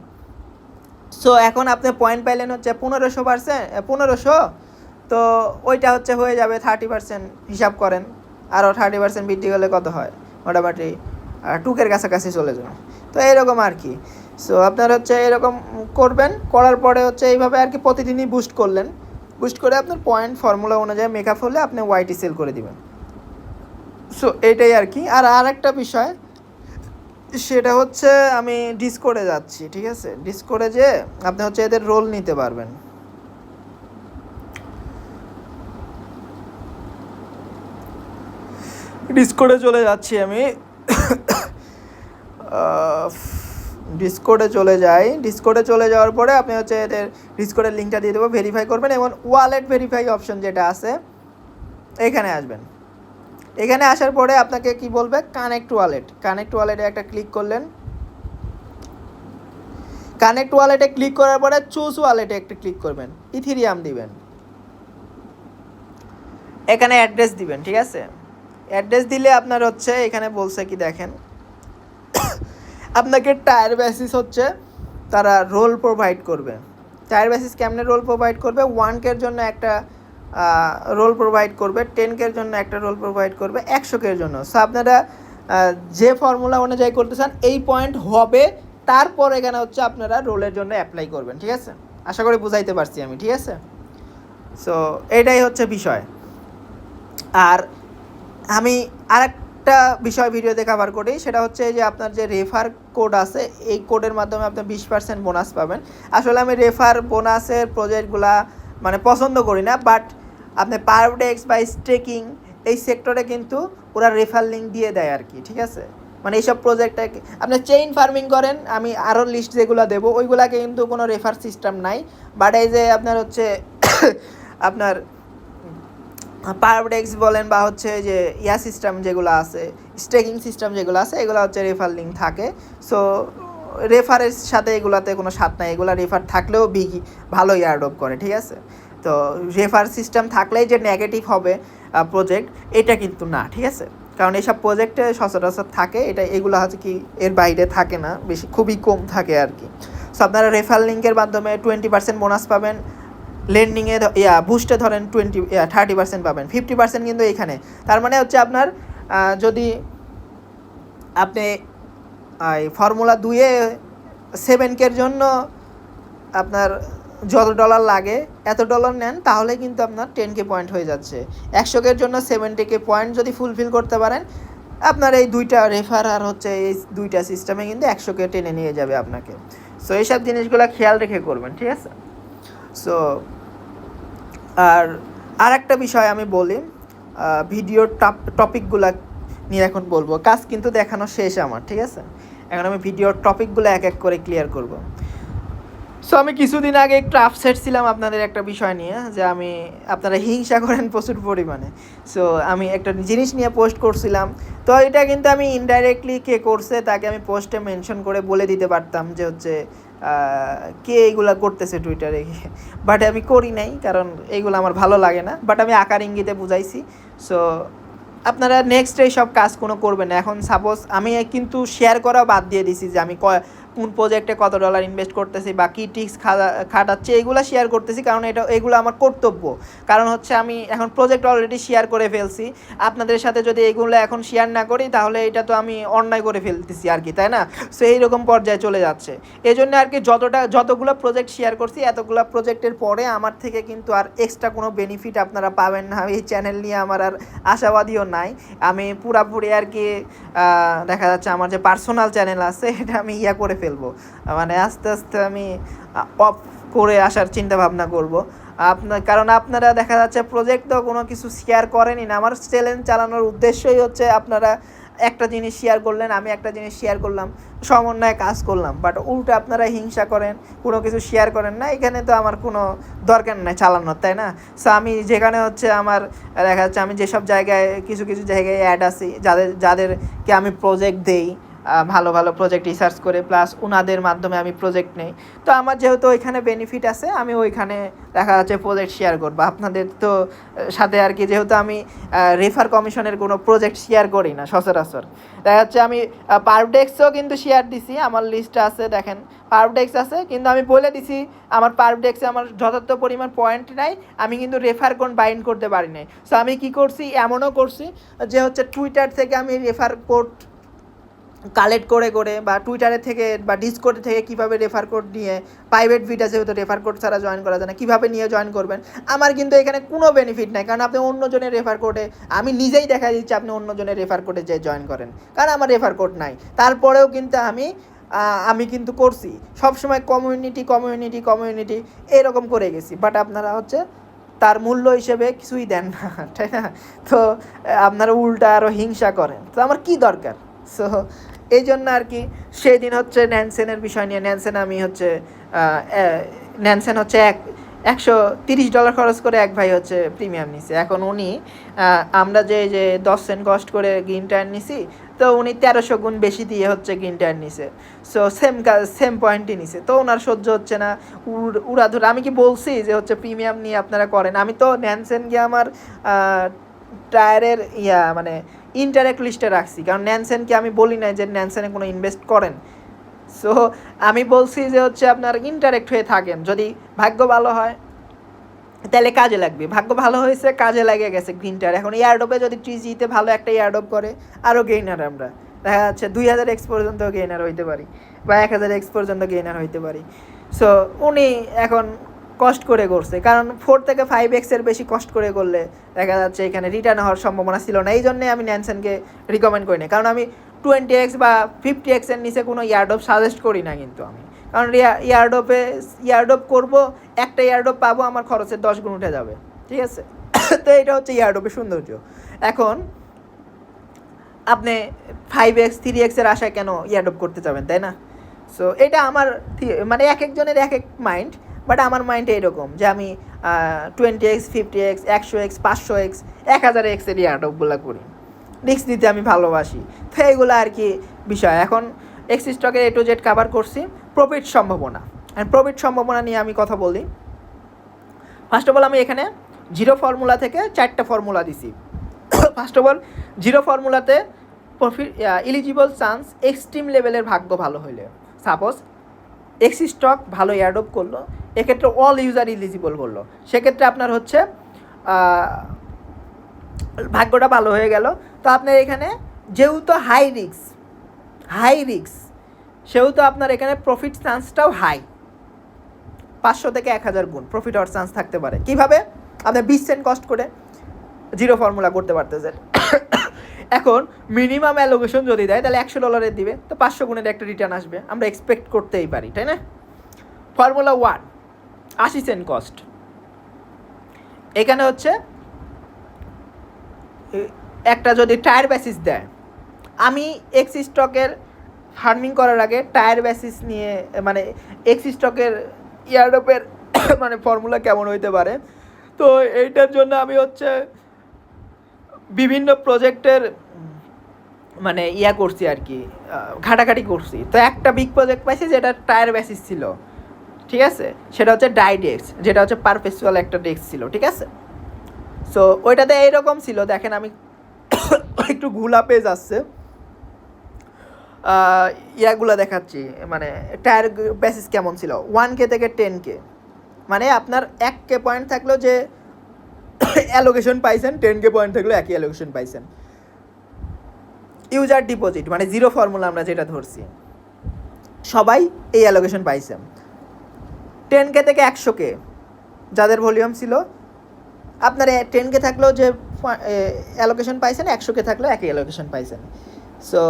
সো এখন আপনি পয়েন্ট পাইলেন হচ্ছে 1500, তো ওইটা হচ্ছে হয়ে যাবে 30%, হিসাব করেন আরও 30% বৃদ্ধি হলে কত হয়, মোটামুটি 2K কাছাকাছি চলে যাবে। তো এইরকম আর কি। সো আপনার হচ্ছে এরকম করবেন, করার পরে হচ্ছে এইভাবে আর কি প্রতিদিনই বুস্ট করলেন, বুস্ট করে আপনার পয়েন্ট ফর্মুলা অনুযায়ী মেকআপ হলে আপনি ওয়াইটি সেল করে দিবেন। সো এইটাই আর কি। আর একটা বিষয়, সেটা হচ্ছে আমি ডিসকর্ডে যাচ্ছি, ঠিক আছে। ডিসকর্ডে যে আপনি হচ্ছে এদের রোল নিতে পারবেন। ডিসকর্ডে চলে যাচ্ছি আমি, ডিসকর্ডে চলে যাই। ডিসকর্ডে চলে যাওয়ার পরে আপনি হচ্ছে এদের ডিসকর্ডের লিঙ্কটা দিয়ে দেবো, ভেরিফাই করবেন এবং ওয়ালেট ভেরিফাই অপশন যেটা আছে এখানে আসবেন। এখানে আসার পরে আপনাকে কি বলবে, কানেক্ট ওয়ালেটে একটা ক্লিক করলেন। কানেক্ট ওয়ালেটে ক্লিক করার পরে চুজ ওয়ালেটে একটা ক্লিক করবেন, ইথেরিয়াম দিবেন, এখানে অ্যাড্রেস দিবেন, ঠিক আছে। অ্যাড্রেস দিলে আপনার হচ্ছে এখানে বলছে কি দেখেন, আপনাকে টায়ার বেসিস হচ্ছে তারা রোল প্রোভাইড করবে। টায়ার বেসিস কেমনে রোল প্রোভাইড করবে, 1K জন্য একটা রোল প্রোভাইড করবে, 10K জন্য একটা রোল প্রোভাইড করবে, 100K জন্য। সো আপনারা যে ফর্মুলা অনুযায়ী করতে চান এই পয়েন্ট হবে, তারপর এখানে হচ্ছে আপনারা রোলের জন্য অ্যাপ্লাই করবেন, ঠিক আছে। আশা করি বুঝাইতে পারছি আমি, ঠিক আছে। সো এটাই হচ্ছে বিষয়। আর আমি আরেকটা বিষয় ভিডিওতে কভার করি, সেটা হচ্ছে যে আপনার যে রেফার কোড আছে, এই কোডের মাধ্যমে আপনি 20% বোনাস পাবেন। আসলে আমি রেফার বোনাসের প্রজেক্টগুলা মানে পছন্দ করি না, বাট আপনি পারডেক্স বা স্টেকিং এই সেক্টরে কিন্তু ওরা রেফার লিঙ্ক দিয়ে দেয় আর কি, ঠিক আছে। মানে এইসব প্রজেক্টে আপনি চেইন ফার্মিং করেন, আমি আরও লিস্ট যেগুলো দেবো ওইগুলাকে কিন্তু কোনো রেফার সিস্টেম নাই। বাট এই যে আপনার হচ্ছে আপনার পারডেক্স বলেন বা হচ্ছে যে সিস্টেম যেগুলো আছে, স্টেকিং সিস্টেম যেগুলো আছে, এগুলো হচ্ছে রেফার লিঙ্ক থাকে। সো রেফারের সাথে এগুলাতে কোনো স্বাদ নাই, এগুলো রেফার থাকলেও ভালো ইয়ারড্রপ করে, ঠিক আছে। তো রেফার সিস্টেম থাকলেই যে নেগেটিভ হবে প্রজেক্ট, এটা কিন্তু না, ঠিক আছে। কারণ এইসব প্রজেক্টে সচরাচর থাকে, এগুলো হচ্ছে কি এর বাইরে থাকে না, বেশি খুবই কম থাকে আর কি। সো আপনারা রেফার লিঙ্কের মাধ্যমে 20% বোনাস পাবেন, লেন্ডিংয়ে বুস্টে ধরেন 30% পাবেন, 50% কিন্তু এইখানে। তার মানে হচ্ছে আপনার যদি আপনি ফর্মুলা 2-এ 7K জন্য আপনার যত ডলার লাগে এত ডলার নেন, তাহলে কিন্তু আপনার 10K পয়েন্ট হয়ে যাচ্ছে। 100K জন্য 70K পয়েন্ট যদি ফুলফিল করতে পারেন, আপনার এই দুইটা রেফার আর হচ্ছে এই দুইটা সিস্টেমে কিন্তু 100K টেনে নিয়ে যাবে আপনাকে। সো এইসব জিনিসগুলো খেয়াল রেখে করবেন, ঠিক আছে। সো আর একটা বিষয় আমি বলি, ভিডিওর টপিকগুলো নিয়ে এখন বলবো। কাজ কিন্তু দেখানো শেষ আমার, ঠিক আছে। এখন আমি ভিডিওর টপিকগুলো এক এক করে ক্লিয়ার করব। সো আমি কিছুদিন আগে একটু আপসেট ছিলাম আপনাদের একটা বিষয় নিয়ে, যে আপনারা হিংসা করেন প্রচুর পরিমাণে। সো আমি একটা জিনিস নিয়ে পোস্ট করছিলাম, তো এটা কিন্তু আমি ইনডাইরেক্টলি কে করছে তাকে আমি পোস্টে মেনশন করে বলে দিতে পারতাম যে হচ্ছে কে এইগুলা করতেছে টুইটারে, বাট আমি করি নাই, কারণ এইগুলো আমার ভালো লাগে না। বাট আমি আকার ইঙ্গিতে বুঝাইছি। সো আপনারা নেক্সট এইসব কাজ কোনো করবেন না। এখন সাপোজ আমি কিন্তু শেয়ার করা বাদ দিয়ে দিছি, যে আমি কোন প্রজেক্টে কত ডলার ইনভেস্ট করতেছি বা কী টিক্স খাটাচ্ছি, এগুলো শেয়ার করতেছি, কারণ এগুলো আমার কর্তব্য। কারণ হচ্ছে আমি এখন প্রজেক্ট অলরেডি শেয়ার করে ফেলছি, আপনাদের সাথে যদি এগুলো এখন শেয়ার না করি তাহলে এটা তো আমি অন্যায় করে ফেলতেছি আর কি, তাই না। সো এইরকম পর্যায়ে চলে যাচ্ছে। এই জন্য আর কি যতগুলো প্রজেক্ট শেয়ার করছি, এতগুলো প্রজেক্টের পরে আমার থেকে কিন্তু আর এক্সট্রা কোনো বেনিফিট আপনারা পাবেন না। এই চ্যানেল নিয়ে আমার আর আশাবাদীও নাই। আমি পুরাপুরি আর কি দেখা যাচ্ছে আমার যে পার্সোনাল চ্যানেল আছে এটা আমি করে ফেলবো, মানে আস্তে আস্তে আমি অফ করে আসার চিন্তা ভাবনা করব। কারণ আপনারা দেখা যাচ্ছে প্রজেক্ট তো কোনো কিছু শেয়ার করেনি না। আমার চ্যালেঞ্জ চালানোর উদ্দেশ্যই হচ্ছে আপনারা একটা জিনিস শেয়ার করলেন, আমি একটা জিনিস শেয়ার করলাম, সমন্বয়ে কাজ করলাম, বাট উল্টো আপনারা হিংসা করেন, কোনো কিছু শেয়ার করেন না। এখানে তো আমার কোনো দরকার নাই চালানোর, তাই না? সো আমি যেখানে হচ্ছে আমার দেখা যাচ্ছে আমি যেসব জায়গায় কিছু কিছু জায়গায় অ্যাড আছি, যাদেরকে আমি প্রজেক্ট দেই, ভালো ভালো প্রজেক্ট রিসার্চ করে, প্লাস ওনাদের মাধ্যমে আমি প্রজেক্ট নেই, তো আমার যেহেতু ওইখানে বেনিফিট আছে, আমি ওইখানে দেখা যাচ্ছে প্রজেক্ট শেয়ার করবো আপনাদের তো সাথে আর কি। যেহেতু আমি রেফার কমিশনের কোনো প্রজেক্ট শেয়ার করি না সচরাচর, দেখা যাচ্ছে আমি পারডেক্সও কিন্তু শেয়ার দিছি, আমার লিস্টে আছে দেখেন, পারডেক্স আছে, কিন্তু আমি বলে দিছি আমার পারডেক্সে আমার যথার্থ পরিমাণ পয়েন্ট নাই, আমি কিন্তু রেফার কোড বাইন্ড করতে পারি নাই। সো আমি কি করছি, এমনও করছি যে হচ্ছে টুইটার থেকে আমি রেফার কোড কালেক্ট করে করে, বা টুইটারে থেকে বা ডিসকোড থেকে কীভাবে রেফার কোড নিয়ে, প্রাইভেট ভিটা যেহেতু রেফার কোড ছাড়া জয়েন করা যায় না, কীভাবে নিয়ে জয়েন করবেন, আমার কিন্তু এখানে কোনো বেনিফিট নাই, কারণ আপনি অন্যজনের রেফার কোডে, আমি নিজেই দেখা দিচ্ছি আপনি অন্যজনের রেফার কোডে যে জয়েন করেন, কারণ আমার রেফার কোড নাই। তারপরেও কিন্তু আমি কিন্তু করছি সবসময় কমিউনিটি এরকম করে গেছি, বাট আপনারা হচ্ছে তার মূল্য হিসেবে কিছুই দেন না, তাই না? তো আপনারা উল্টা আরও হিংসা করেন, তো আমার কি দরকার? সো এই জন্য আর কি সেদিন হচ্ছে ন্যানসেনের বিষয় নিয়ে, ন্যানসেন হচ্ছে $130 খরচ করে এক ভাই হচ্ছে প্রিমিয়াম নিছে। এখন উনি আমরা যে 10 সেন্ট কস্ট করে গ্রিন টায়ার নিছি, তো উনি 1300 গুণ বেশি দিয়ে হচ্ছে গ্রিন টায়ার নিছে। সো সেম পয়েন্টই নিছে, তো ওনার সহ্য হচ্ছে না, উড়াধুরা। আমি কি বলছি যে হচ্ছে প্রিমিয়াম নিয়ে আপনারা করেন? আমি তো ন্যানসেন গিয়ে আমার টায়ারের মানে ইন্টারেক্ট লিস্টে রাখছি, কারণ ন্যানসেনকে আমি বলি নাই যে ন্যানসেনে কোনো ইনভেস্ট করেন। সো আমি বলছি যে হচ্ছে আপনার ইন্টারেক্ট হয়ে থাকেন, যদি ভাগ্য ভালো হয় তাহলে কাজে লাগবে। ভাগ্য ভালো হয়েছে, কাজে লাগে গেছে গ্রিন টায়ার। এখন এয়ারডোপে যদি টিজিতে ভালো একটা এয়ারডোপ করে, আরও গেইনার আমরা দেখা যাচ্ছে 2000x পর্যন্ত গেইনার হইতে পারি, বা 1000x পর্যন্ত গেইনার হইতে পারি। সো উনি এখন কষ্ট করে করছে, কারণ 4 থেকে 5x এর বেশি কষ্ট করে করলে দেখা যাচ্ছে এখানে রিটার্ন হওয়ার সম্ভাবনা ছিল না। এই জন্যে আমি ন্যানসেনকে রিকমেন্ড করি না, কারণ আমি 20x বা 50x এর নিচে কোনো ইয়ারডোপ সাজেস্ট করি না কিন্তু আমি, কারণ ইয়ারডোপ করবো, একটা ইয়ারডোপ পাবো, আমার খরচের 10 গুণ উঠে যাবে, ঠিক আছে? তো এটা হচ্ছে ইয়ারডোপের সৌন্দর্য। এখন আপনি 5x 3x এর আশায় কেন ইয়ারডোপ করতে যাবেন, তাই না? সো এটা আমার মানে এক একজনের এক এক মাইন্ড, বাট আমার মাইন্ড এইরকম যে আমি 20x 50x 100x 500x 1000x এর ইয়ারডোপগুলো করি, রিস্ক দিতে আমি ভালোবাসি। তো এইগুলো আর কি বিষয়। এখন এক্স স্টকের A to Z কাভার করছি। প্রফিট সম্ভাবনা নিয়ে আমি কথা বলি। ফার্স্ট অফ অল আমি এখানে জিরো ফর্মুলা থেকে 4টা ফর্মুলা দিছি। ফার্স্ট অফ অল জিরো ফর্মুলাতে প্রফিট এলিজিবল চান্স এক্সট্রিম লেভেলের ভাগ্য ভালো হইলে, সাপোজ এক্স স্টক ভালো এয়ারডপ করলো, এক্ষেত্রে অল ইউজার এলিজিবল করলো, সেক্ষেত্রে আপনার হচ্ছে ভাগ্যটা ভালো হয়ে গেল। তো আপনার এখানে যেহেতু হাই রিস্ক সেহেতু আপনার এখানে প্রফিট চান্সটাও হাই, 500 থেকে 1000 গুণ প্রফিট হওয়ার চান্স থাকতে পারে। কীভাবে? আপনি 20 সেন্ট কস্ট করে জিরো ফর্মুলা করতে পারতেছেন। এখন মিনিমাম অ্যালোকেশন যদি দেয় তাহলে $100 দিবে, তো 500 গুণের একটা রিটার্ন আসবে, আমরা এক্সপেক্ট করতেই পারি, তাই না? ফর্মুলা 1 80 সেন্ট কস্ট, এখানে হচ্ছে একটা যদি টায়ার বেসিস দেয়, আমি এক্স স্টকের ফার্মিং করার আগে টায়ার বেসিস নিয়ে মানে এক্স স্টকের ইয়ারডপের মানে ফর্মুলা কেমন হইতে পারে, তো এইটার জন্য আমি হচ্ছে বিভিন্ন প্রজেক্টের মানে করছি আর কি, ঘাটাঘাটি করছি। তো একটা বিগ প্রজেক্ট পাইছি যেটা টায়ার বেসিস ছিল, ঠিক আছে? সেটা হচ্ছে ডাইডেক্স, যেটা হচ্ছে পারপেচুয়াল একটা ডেস্ক ছিল, ঠিক আছে? সো ওইটাতে এইরকম ছিল, দেখেন আমি একটু ঘোলা পেজ আসছে, ইয়াগুলো দেখাচ্ছি, মানে টায়ার বেসিস কেমন ছিল 1K থেকে 10K, মানে আপনার 1K পয়েন্ট থাকলেও যে অ্যালোকেশন পাইছেন, 10K পয়েন্ট থাকলেও একই অ্যালোকেশন পাইছেন। ইউজার ডিপোজিট মানে জিরো ফর্মুলা আমরা যেটা ধরছি, সবাই এই অ্যালোকেশন পাইছেন। 10K থেকে 100K যাদের ভলিউম ছিল, আপনার 10K থাকলেও যে অ্যালোকেশন পাইছেন, 100K থাকলেও একই অ্যালোকেশন পাইছেন। সো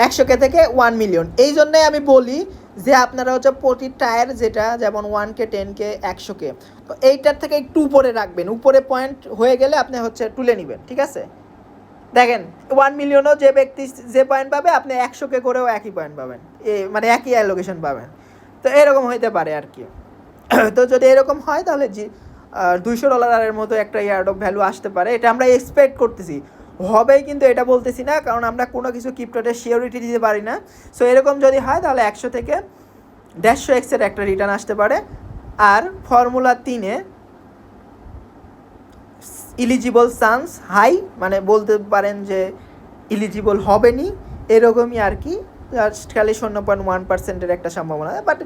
100K থেকে 1 মিলিয়ন। এই জন্যই আমি বলি যে আপনারা হচ্ছে প্রতি টায়ার যেটা যেমন 1K 10K 100K, তো এইটার থেকে একটু উপরে রাখবেন, উপরে পয়েন্ট হয়ে গেলে আপনি হচ্ছে তুলে নেবেন, ঠিক আছে? দেখেন 1 মিলিয়নও যে ব্যক্তি যে পয়েন্ট পাবে, আপনি 100K করেও একই পয়েন্ট পাবেন, মানে একই অ্যালোকেশন পাবেন। তো এরকম হইতে পারে আর কি। তো যদি এরকম হয় তাহলে $200 মতো একটা ইয়ার্ড অফ ভ্যালু আসতে পারে, এটা আমরা এক্সপেক্ট করতেছি। হবেই কিন্তু এটা বলতেছি না, কারণ আমরা কোনো কিছু ক্রিপ্টোতে সিওরিটি দিতে পারি না। সো এরকম যদি হয় তাহলে 100 থেকে 150x এর একটা রিটার্ন আসতে পারে। আর ফর্মুলা 3-এ ইলিজিবল চান্স হাই, মানে বলতে পারেন যে ইলিজিবল হবেনি, এরকমই আর কি। খালি 0.1% একটা সম্ভাবনা, বাট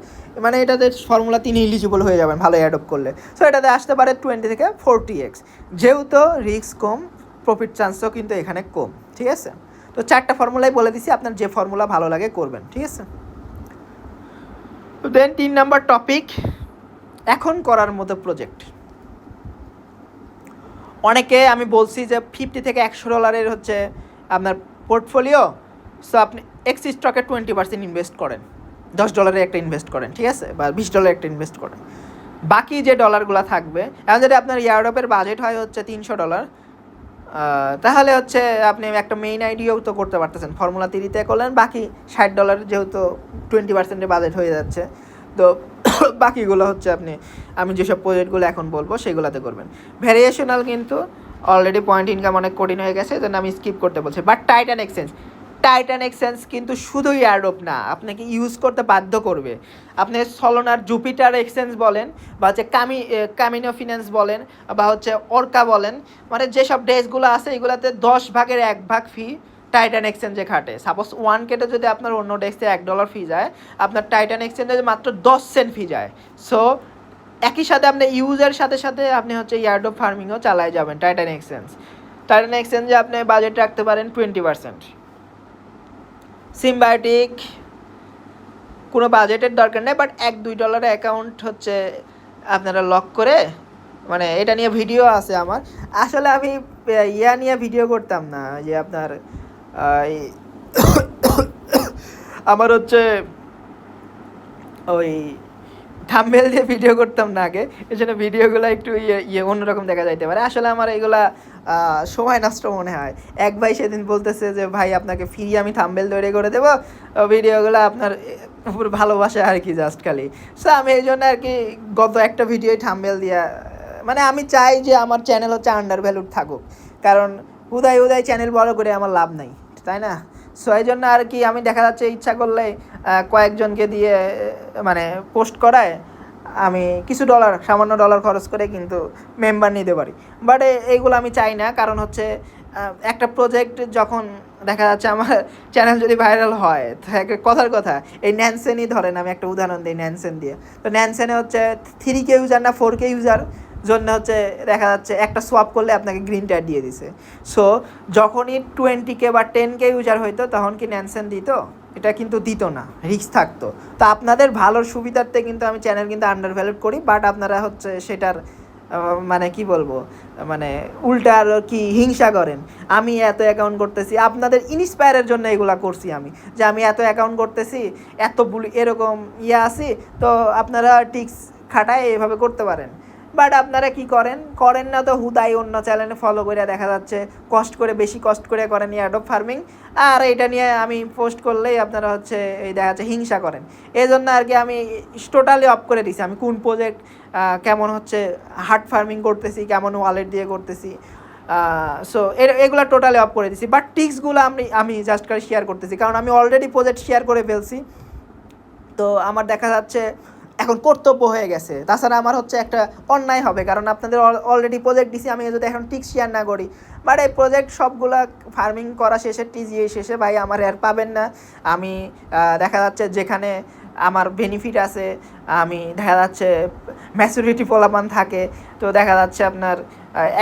মানে এটাতে ফর্মুলা 3 ইলিজিবল হয়ে যাবেন ভালো অ্যাডপ্ট করলে। সো এটাতে আসতে পারে 20 থেকে 40x। যেহেতু রিস্ক কম, প্রফিট চান্সও কিন্তু এখানে কম, ঠিক আছে। তো 4টা ফর্মুলাই বলে দিছি, আপনার যে ফর্মুলা ভালো লাগে করবেন, ঠিক আছে। দেন 3 নাম্বার টপিক, এখন করার মতো প্রজেক্ট। অনেকে আমি বলছি যে $50 থেকে $100 হচ্ছে আপনার পোর্টফোলিও। সো আপনি এক্স স্টকে 20% ইনভেস্ট করেন, $10 একটা ইনভেস্ট করেন, ঠিক আছে, বা $20 একটা ইনভেস্ট করেন। বাকি যে ডলারগুলো থাকবে, এখন যদি আপনার ইয়ারডপের বাজেট হয় হচ্ছে $300, তাহলে হচ্ছে আপনি একটা মেইন আইডিয়াও তো করতে পারতেছেন, ফর্মুলা 3-তে করলেন, বাকি $60 যেহেতু 20%-এর বাজেট হয়ে যাচ্ছে। তো বাকিগুলো হচ্ছে আমি যেসব প্রজেক্টগুলো এখন বলবো সেগুলোতে করবেন। ভ্যারিয়েশনাল কিন্তু অলরেডি পয়েন্ট ইনকাম অনেক কঠিন হয়ে গেছে, যেন আমি স্কিপ করতে বলছি। বাট টাইটান এক্সচেঞ্জ কিন্তু শুধু এয়ারড্রপ না, আপনাকে ইউজ করতে বাধ্য করবে। আপনি সলোনার জুপিটার এক্সচেঞ্জ বলেন, বা হচ্ছে কামিনো ফিন্যান্স বলেন, বা হচ্ছে অর্কা বলেন, মানে যেসব ডেসগুলো আছে এগুলোতে 10/1 ফি টাইটান এক্সচেঞ্জে খাটে। সাপোজ 1K-তে যদি আপনার অন্য ডেস্কে $1 ফি যায়, আপনার টাইটান এক্সচেঞ্জে মাত্র 10 সেন্ট ফি যায়। সো একই সাথে আপনি ইউজের সাথে সাথে আপনি হচ্ছে ইয়ার্ডপ ফার্মিংও চালায় যাবেন। টাইটান এক্সচেঞ্জে আপনি বাজেট রাখতে পারেন 20%। সিম্বায়োটিক কোনো বাজেটের দরকার নেই, বাট $1-2 অ্যাকাউন্ট হচ্ছে আপনারা লক করে, মানে এটা নিয়ে ভিডিও আছে আমার। আসলে আমি নিয়ে ভিডিও করতাম না, যে আপনার আমার হচ্ছে ওই থাম্বনেল দিয়ে ভিডিও করতাম না আগে, এই জন্য ভিডিওগুলো একটু অন্যরকম দেখা যাইতে পারে। আসলে আমার এগুলা সময় নষ্ট মনে হয়। এক ভাই সেদিন বলতেছে যে ভাই আপনাকে ফ্রি আমি থাম্বনেল তৈরি করে দেবো, ভিডিওগুলো আপনার উপর ভালোবাসা আর কি, জাস্ট খালি। সো আমি এই জন্য আর কি গত একটা ভিডিওই থাম্বনেল দিয়া, মানে আমি চাই যে আমার চ্যানেল হচ্ছে আন্ডার ভ্যালুড থাকুক, কারণ উদয় চ্যানেল বড় করে আমার লাভ নাই, তাই না। সো এই জন্য আর কি আমি দেখা যাচ্ছে ইচ্ছা করলে কয়েকজনকে দিয়ে মানে পোস্ট করায় আমি কিছু সামান্য ডলার খরচ করে কিন্তু মেম্বার নিতে পারি। বাট এইগুলো আমি চাই না, কারণ হচ্ছে একটা প্রজেক্ট যখন দেখা যাচ্ছে আমার চ্যানেল যদি ভাইরাল হয়, কথার কথা এই ন্যানসেনই ধরেন, আমি একটা উদাহরণ দিই ন্যানসেন দিয়ে। তো ন্যানসেনে হচ্ছে 3K ইউজার না 4K ইউজার জন্য হচ্ছে দেখা যাচ্ছে একটা সোয়াপ করলে আপনাকে গ্রিন ট্যাগ দিয়ে দিছে। সো যখনই 20K বা 10K ইউজার হইতো তখন কি ন্যানসেন দিত? এটা কিন্তু দিত না, রিস্ক থাকতো। তো আপনাদের ভালোর সুবিধার্থে কিন্তু আমি চ্যানেল কিন্তু আন্ডার ভ্যালুড করি, বাট আপনারা হচ্ছে সেটার মানে কি বলবো, মানে উল্টা আর কি হিংসা করেন। আমি এত অ্যাকাউন্ট করতেছি, আপনাদের ইন্সপায়ারের জন্য এগুলা করছি আমি, যে আমি এত অ্যাকাউন্ট করতেছি, এত এরকম আছি, তো আপনারা টিক্স খাটায় এভাবে করতে পারেন। বাট আপনারা কি করেন না, তো হুদাই অন্য চ্যানেলে ফলো করে দেখা যাচ্ছে বেশি কষ্ট করে করেন অ্যাডপ ফার্মিং, আর এটা নিয়ে আমি পোস্ট করলেই আপনারা হচ্ছে এই দেখা যাচ্ছে হিংসা করেন। এই জন্য আর কি আমি টোটালি অফ করে দিছি, আমি কোন প্রজেক্ট কেমন হচ্ছে হার্ড ফার্মিং করতেছি, কেমন ওয়ালেট দিয়ে করতেছি, সো এগুলো টোটালি অফ করে দিছি। বাট টিক্সগুলো আমি জাস্ট করে শেয়ার করতেছি, কারণ আমি অলরেডি প্রজেক্ট শেয়ার করে ফেলছি। তো আমার দেখা যাচ্ছে এখন কর্তব্য হয়ে গেছে, তাছাড়া আমার হচ্ছে একটা অন্যায় হবে, কারণ আপনাদের অলরেডি প্রজেক্ট দিছি, আমি যদি এখন টিক্স শেয়ার না করি, বাট এই প্রজেক্ট সবগুলা ফার্মিং করা শেষে টিজিএ শেষে ভাই আমার আর পাবেন না। আমি দেখা যাচ্ছে যেখানে আমার বেনিফিট আছে, আমি দেখা যাচ্ছে ম্যাচুরিটি ফলাফল থাকে, তো দেখা যাচ্ছে আপনার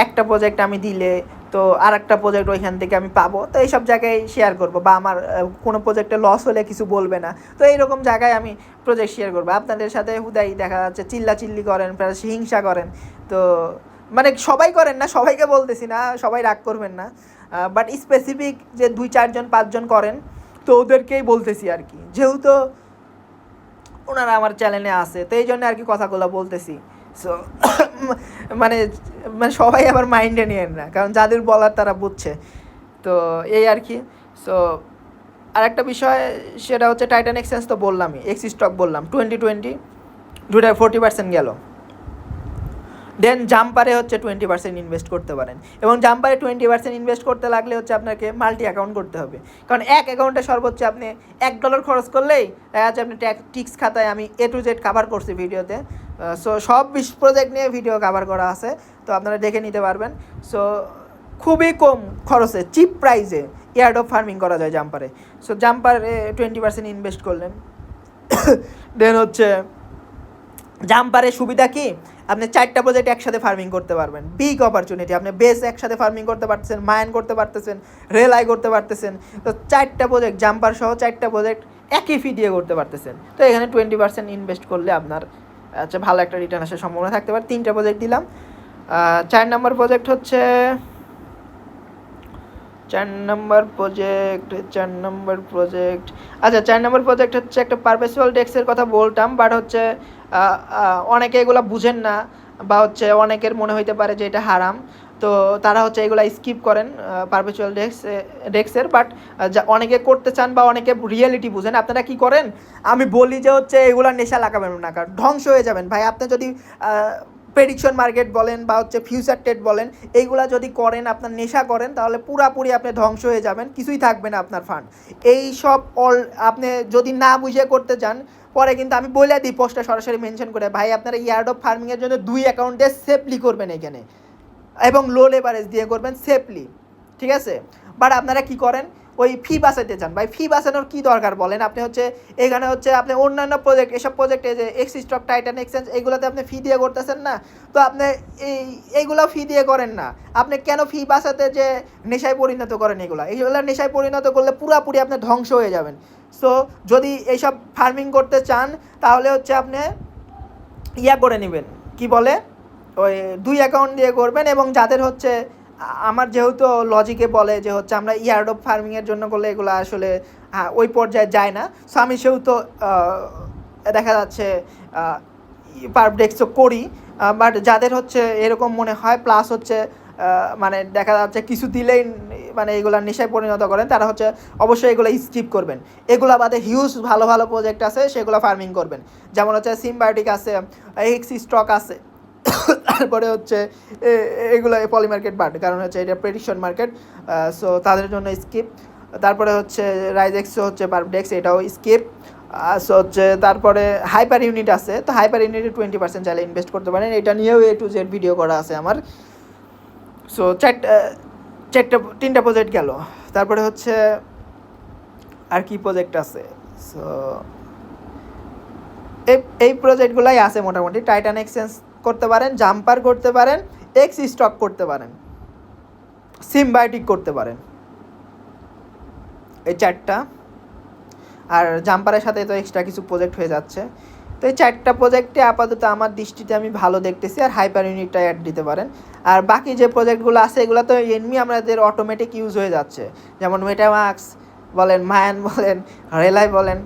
একটা প্রজেক্ট আমি দিলে তো আর একটা প্রজেক্ট ওইখান থেকে আমি পাবো, তো এইসব জায়গায় শেয়ার করবো, বা আমার কোনো প্রজেক্টে লস হলে কিছু বলবে না, তো এইরকম জায়গায় আমি প্রজেক্ট শেয়ার করবো। আপনাদের সাথে হুদাই দেখা যাচ্ছে চিল্লাচিল্লি করেন, প্লাস হিংসা করেন, তো মানে সবাই করেন না, সবাইকে বলতেছি না, সবাই রাগ করবেন না, বাট স্পেসিফিক যে 2-4-5 জন করেন, তো ওদেরকেই বলতেছি আর কি, যেহেতু ওনারা আমার চ্যানেলে আছে, তো এই জন্য আর কি কথাগুলো বলতেছি। সো মানে সবাই আবার মাইন্ডে নিয়েন না, কারণ যাদের বলার তারা বুঝছে। তো এই আর কি। সো আরেকটা বিষয় সেটা হচ্ছে টাইটান এক্সচেঞ্জ তো বললামই, এক্স স্টক বললাম 2020 দুটায় 40% গেল। দেন জাম্পারে হচ্ছে 20% ইনভেস্ট করতে পারেন, এবং জাম্পারে 20% ইনভেস্ট করতে লাগলে হচ্ছে আপনাকে মাল্টি অ্যাকাউন্ট করতে হবে, কারণ এক অ্যাকাউন্টে সর্বোচ্চ আপনি $1 খরচ করলেই দেখা যাচ্ছে আপনি টিক্স খাতায় আমি A to Z কাভার করছি ভিডিওতে। সো সব 20 প্রজেক্ট নিয়ে ভিডিও কাভার করা আছে, তো আপনারা দেখে নিতে পারবেন। সো খুবই কম খরচে চিপ প্রাইসে এয়ারড্রপ ফার্মিং করা যায় জাম্পারে। সো জাম্পারে 20% ইনভেস্ট করলেন। দেন হচ্ছে জাম্পারে সুবিধা কি, আপনি 4টা প্রজেক্ট একসাথে ফার্মিং করতে পারবেন, বিগ অপরচুনিটি। আপনি বেস একসাথে ফার্মিং করতে পারতেছেন, মাইন করতে পারতেছেন, রেলাই করতে পারতেছেন। তো 4টা প্রজেক্ট জাম্পার সহ 4টা প্রজেক্ট একই ফি দিয়ে করতে পারতেছেন। তো এখানে 20% ইনভেস্ট করলে আপনার আচ্ছা ভালো একটা রিটার্ন আসার সম্ভাবনা থাকতে পারে। 3টা প্রজেক্ট দিলাম। 4 নম্বর প্রজেক্ট হচ্ছে 4 নম্বর প্রজেক্ট হচ্ছে একটা পারপেচুয়াল ডেস্কের কথা বলতাম, বাট হচ্ছে অনেকে এগুলো বুঝেন না, বা হচ্ছে অনেকের মনে হইতে পারে যে এটা হারাম, তো তারা হচ্ছে এগুলো স্কিপ করেন পারপেচুয়াল ডেস্কের। বাট অনেকে করতে চান বা অনেকে রিয়েলিটি বুঝেন, আপনারা কি করেন, আমি বলি যে হচ্ছে এগুলো নেশা লাগাবেন না, কারণ ধ্বংস হয়ে যাবেন ভাই। আপনি যদি প্রেডিকশন মার্কেট বলেন বা হচ্ছে ফিউচার ট্রেড বলেন, এইগুলা যদি করেন, আপনার নেশা করেন, তাহলে পুরাপুরি আপনি ধ্বংস হয়ে যাবেন, কিছুই থাকবে না আপনার ফান্ড। এই সব আপনি যদি না বুঝে করতে চান, পরে কিন্তু আমি বলে দিই পোস্টটা সরাসরি মেনশন করে, ভাই আপনারা ইয়ার্ড্রপ ফার্মিংয়ের জন্য 2 অ্যাকাউন্টে সেফলি করবেন এখানে, এবং লো লেভারেজ দিয়ে করবেন সেফলি, ঠিক আছে। বাট আপনারা কি করেন, ওই ফি বাঁচাইতে চান। ভাই ফি বাঁচানোর কী দরকার বলেন, আপনি হচ্ছে এখানে হচ্ছে আপনি অন্যান্য প্রজেক্ট, এসব প্রজেক্টে যে এক্স স্টক, টাইটান এক্সচেঞ্জ, এইগুলোতে আপনি ফি দিয়ে করতেছেন না, তো আপনি এইগুলো ফি দিয়ে করেন না। আপনি কেন ফি বাঁচাতে যে নেশায় পরিণত করেন, এইগুলো নেশায় পরিণত করলে পুরাপুরি আপনি ধ্বংস হয়ে যাবেন। সো যদি এইসব ফার্মিং করতে চান, তাহলে হচ্ছে আপনি করে নেবেন, কি বলে, ওই 2 অ্যাকাউন্ট দিয়ে করবেন। এবং যাদের হচ্ছে আমার যেহেতু লজিকে বলে যে হচ্ছে আমরা ইয়ার্ড্রপ ফার্মিংয়ের জন্য করলে এগুলো আসলে ওই পর্যায়ে যায় না, সো আমি সেহেতু দেখা যাচ্ছে পারডেক্সও করি। বাট যাদের হচ্ছে এরকম মনে হয়, প্লাস হচ্ছে মানে দেখা যাচ্ছে কিছু দিলেই মানে এগুলো নেশায় পরিণত করেন, তারা হচ্ছে অবশ্যই এগুলো স্কিপ করবেন। এগুলো বাদে হিউজ ভালো ভালো প্রজেক্ট আছে, সেগুলো ফার্মিং করবেন। যেমন হচ্ছে সিম্বায়োটিক আছে, এক্স স্টক আছে, তারপরে হচ্ছে এগুলো পলি মার্কেট বাট, কারণ হচ্ছে এটা প্রেডিকশন মার্কেট, সো তাদের জন্য স্কিপ। তারপরে হচ্ছে রাইজেক্স হচ্ছে পারডেক্স, এটাও স্কিপ। সো হচ্ছে তারপরে হাইপার ইউনিট আছে, তো হাইপার ইউনিটে 20% চাইলে ইনভেস্ট করতে পারেন, এটা নিয়েও A to Z ভিডিও করা আছে আমার। সো 3টা প্রজেক্ট গেল। তারপরে হচ্ছে আর কি প্রজেক্ট আছে, সো এই প্রজেক্টগুলাই আছে মোটামুটি। টাইটান এক্সচেঞ্জ করতে পারেন, জাম্পার করতে পারেন, এক্স স্টক করতে পারেন, সিম্বায়োটিক করতে পারেন, এই 4টা। আর জাম্পারের সাথে তো এক্সট্রা কিছু প্রজেক্ট হয়ে যাচ্ছে। তো এই 4টা প্রজেক্টে আপাতত আমার দৃষ্টিতে আমি ভালো দেখতেছি, আর হাইপার ইউনিটটা অ্যাড দিতে পারেন। আর বাকি যে প্রজেক্টগুলো আছে এগুলো তো এমনি আমাদের অটোমেটিক ইউজ হয়ে যাচ্ছে, যেমন মেটামাক্স বলেন, মায়ান বলেন, রেলাই বলেন।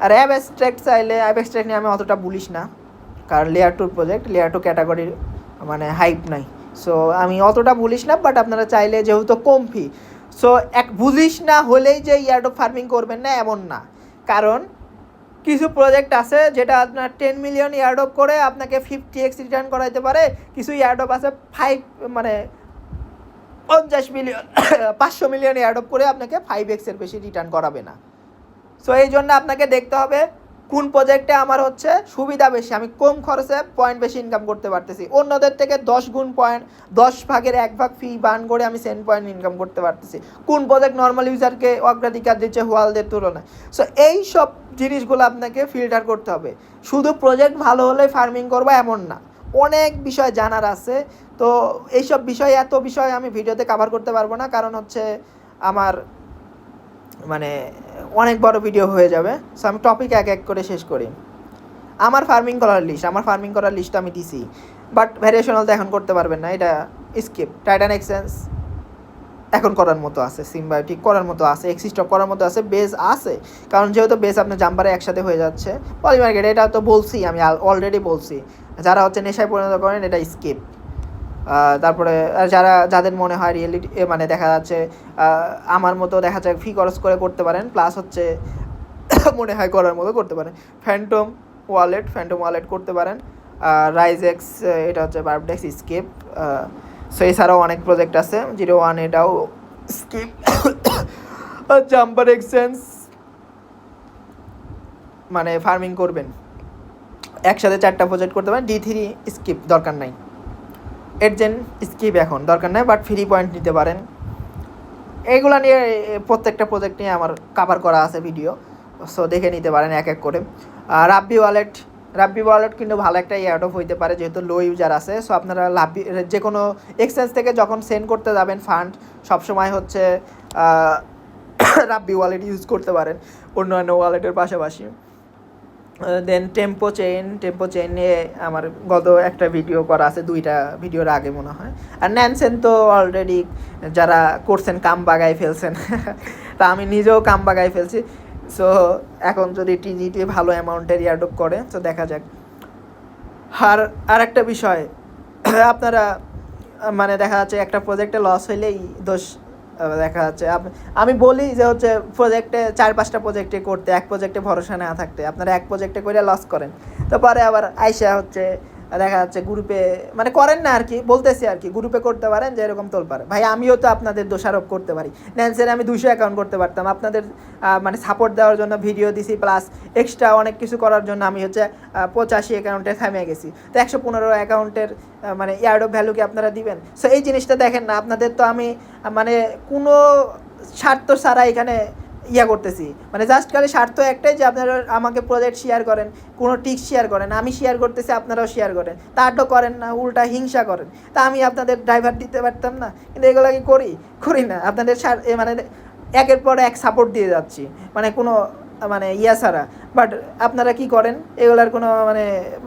আর অ্যাবস্ট্রাক্ট চাইলে, অ্যাবস্ট্রাক্ট নিয়ে আমি অতটা বলিস না, কারণ লেয়ার 2 প্রজেক্ট, লেয়ার 2 ক্যাটাগরির মানে হাইপ নাই, সো আমি অতটা বলিস না। বাট আপনারা চাইলে যেহেতু কম ফি, সো বুঝিস না হলেই যে ইয়ার্ড্রপ ফার্মিং করবেন না এমন না, কারণ কিছু প্রজেক্ট আছে যেটা আপনার 10 মিলিয়ন ইয়ার্ড্রপ করে আপনাকে 50x রিটার্ন করাইতে পারে। কিছু ইয়ার্ড্রপ আছে 50 মিলিয়ন 500 মিলিয়ন ইয়ার্ড্রপ করে আপনাকে 5x এর বেশি রিটার্ন করাবে না। সো এই জন্য আপনাকে দেখতে হবে কোন প্রজেক্টে আমার হচ্ছে সুবিধা বেশি, আমি কম খরচে পয়েন্ট বেশি ইনকাম করতে পারতেছি, অন্যদের থেকে 10 গুণ পয়েন্ট, 10 ভাগের 1 ভাগ ফি বার্ন করে আমি 10 পয়েন্ট ইনকাম করতে পারতেছি, কোন প্রজেক্ট নর্মাল ইউজারকে অগ্রাধিকার দিচ্ছে হোয়ালদের তুলনায়। সো এই সব জিনিসগুলো আপনাকে ফিল্টার করতে হবে। শুধু প্রজেক্ট ভালো হলে ফার্মিং করবো এমন না, অনেক বিষয় জানার আছে। তো এইসব বিষয়, এত বিষয় আমি ভিডিওতে কভার করতে পারবো না, কারণ হচ্ছে আমার মানে অনেক বড় ভিডিও হয়ে যাবে। সো আমি টপিক এক এক করে শেষ করি। আমার ফার্মিং করার লিস্ট আমি দিছি, বাট ভ্যারিয়েশনাল তো এখন করতে পারবেন না, এটা স্কিপ। টাইটান এক্সচেঞ্জ এখন করার মতো আছে, সিম্বায়োটিক করার মতো আছে, এক্স স্টক করার মতো আছে, বেস আছে, কারণ যেহেতু বেস আপনার জাম্পারে একসাথে হয়ে যাচ্ছে। পলি মার্কেট এটা তো বলছি, আমি অলরেডি বলছি, যারা হচ্ছে নেশায় পরিণত করেন এটা স্কিপ। তারপরে যাদের মনে হয় রিয়েলিটি মানে দেখা যাচ্ছে আমার মতো দেখা যায় ফি খরচ করে করতে পারেন, প্লাস হচ্ছে মনে হয় করার মতো করতে পারেন, ফ্যান্টম ওয়ালেট করতে পারেন, রাইজেক্স, এটা হচ্ছে বার্বডেক্স, স্কেপ। সো এছাড়াও অনেক প্রজেক্ট আছে, 01 এটাও স্কেপ, জাম্পার এক্সচেঞ্জ। মানে ফার্মিং করবেন একসাথে 4টা প্রজেক্ট করতে পারেন। D3 স্কিপ দরকার নাই, এডজেন স্কিপ এখন দরকার নাই, বাট ফ্রি পয়েন্ট নিতে পারেন। এইগুলো নিয়ে প্রত্যেকটা প্রজেক্ট নিয়ে আমার কভার করা আছে ভিডিও, সো দেখে নিতে পারেন এক এক করে। রাব্বি ওয়ালেট কিন্তু ভালো একটা এয়ারড্রপ হইতে পারে, যেহেতু লো ইউজার আছে। সো আপনারা যে কোনো এক্সচেঞ্জ থেকে যখন সেন্ড করতে যাবেন ফান্ড, সবসময় হচ্ছে রাব্বি ওয়ালেট ইউজ করতে পারেন অন্যান্য ওয়ালেটের পাশাপাশি। দেন টেম্পো চেইন নিয়ে আমার গত একটা ভিডিও করা আছে, 2টা ভিডিওর আগে মনে হয়। আর ন্যানসেন তো অলরেডি যারা করছেন কাম বাগায় ফেলছেন তা আমি নিজেও কাম বাগায় ফেলছি। সো এখন যদি টিজিটি ভালো অ্যামাউন্টের এয়ারড্রপ করে তো দেখা যাক। আর একটা বিষয়, আপনারা মানে দেখা যাচ্ছে একটা প্রজেক্টে লস হইলেই দোষ দেখা যাচ্ছে। আমি বলি যে হচ্ছে প্রজেক্টে 4-5টা প্রজেক্টে করতে, এক প্রজেক্টে ভরসা না থাকতে। আপনারা এক প্রজেক্টে করে লস করেন, তো পরে আবার আইসা হচ্ছে দেখা যাচ্ছে গ্রুপে মানে করেন না আর কি, বলতেছি আর কি, গ্রুপে করতে পারেন যে এরকম তোলপারে। ভাই আমিও তো আপনাদের দোষারোপ করতে পারি, ন্যান্সের আমি 200 অ্যাকাউন্ট করতে পারতাম, আপনাদের মানে সাপোর্ট দেওয়ার জন্য ভিডিও দিছি, প্লাস এক্সট্রা অনেক কিছু করার জন্য আমি হচ্ছে 85 অ্যাকাউন্টে থামে গেছি। তো 115 অ্যাকাউন্টের মানে এয়ারড্রপ ভ্যালু কি আপনারা দিবেন? সো এই জিনিসটা দেখেন না, আপনাদের তো আমি মানে কোনো স্বার্থ ছাড়া এখানে করতেছি, মানে জাস্ট খালি স্বার্থ একটাই যে আপনারা আমাকে প্রজেক্ট শেয়ার করেন, কোনো টিক্স শেয়ার করেন, আমি শেয়ার করতেছি আপনারাও শেয়ার করেন, তা তো করেন না, উল্টা হিংসা করেন। তা আমি আপনাদের ড্রাইভার দিতে পারতাম না, কিন্তু এগুলো কি করি না, আপনাদের মানে একের পর এক সাপোর্ট দিয়ে যাচ্ছি, মানে কোনো মানে ছাড়া। বাট আপনারা কি করেন এগুলার কোনো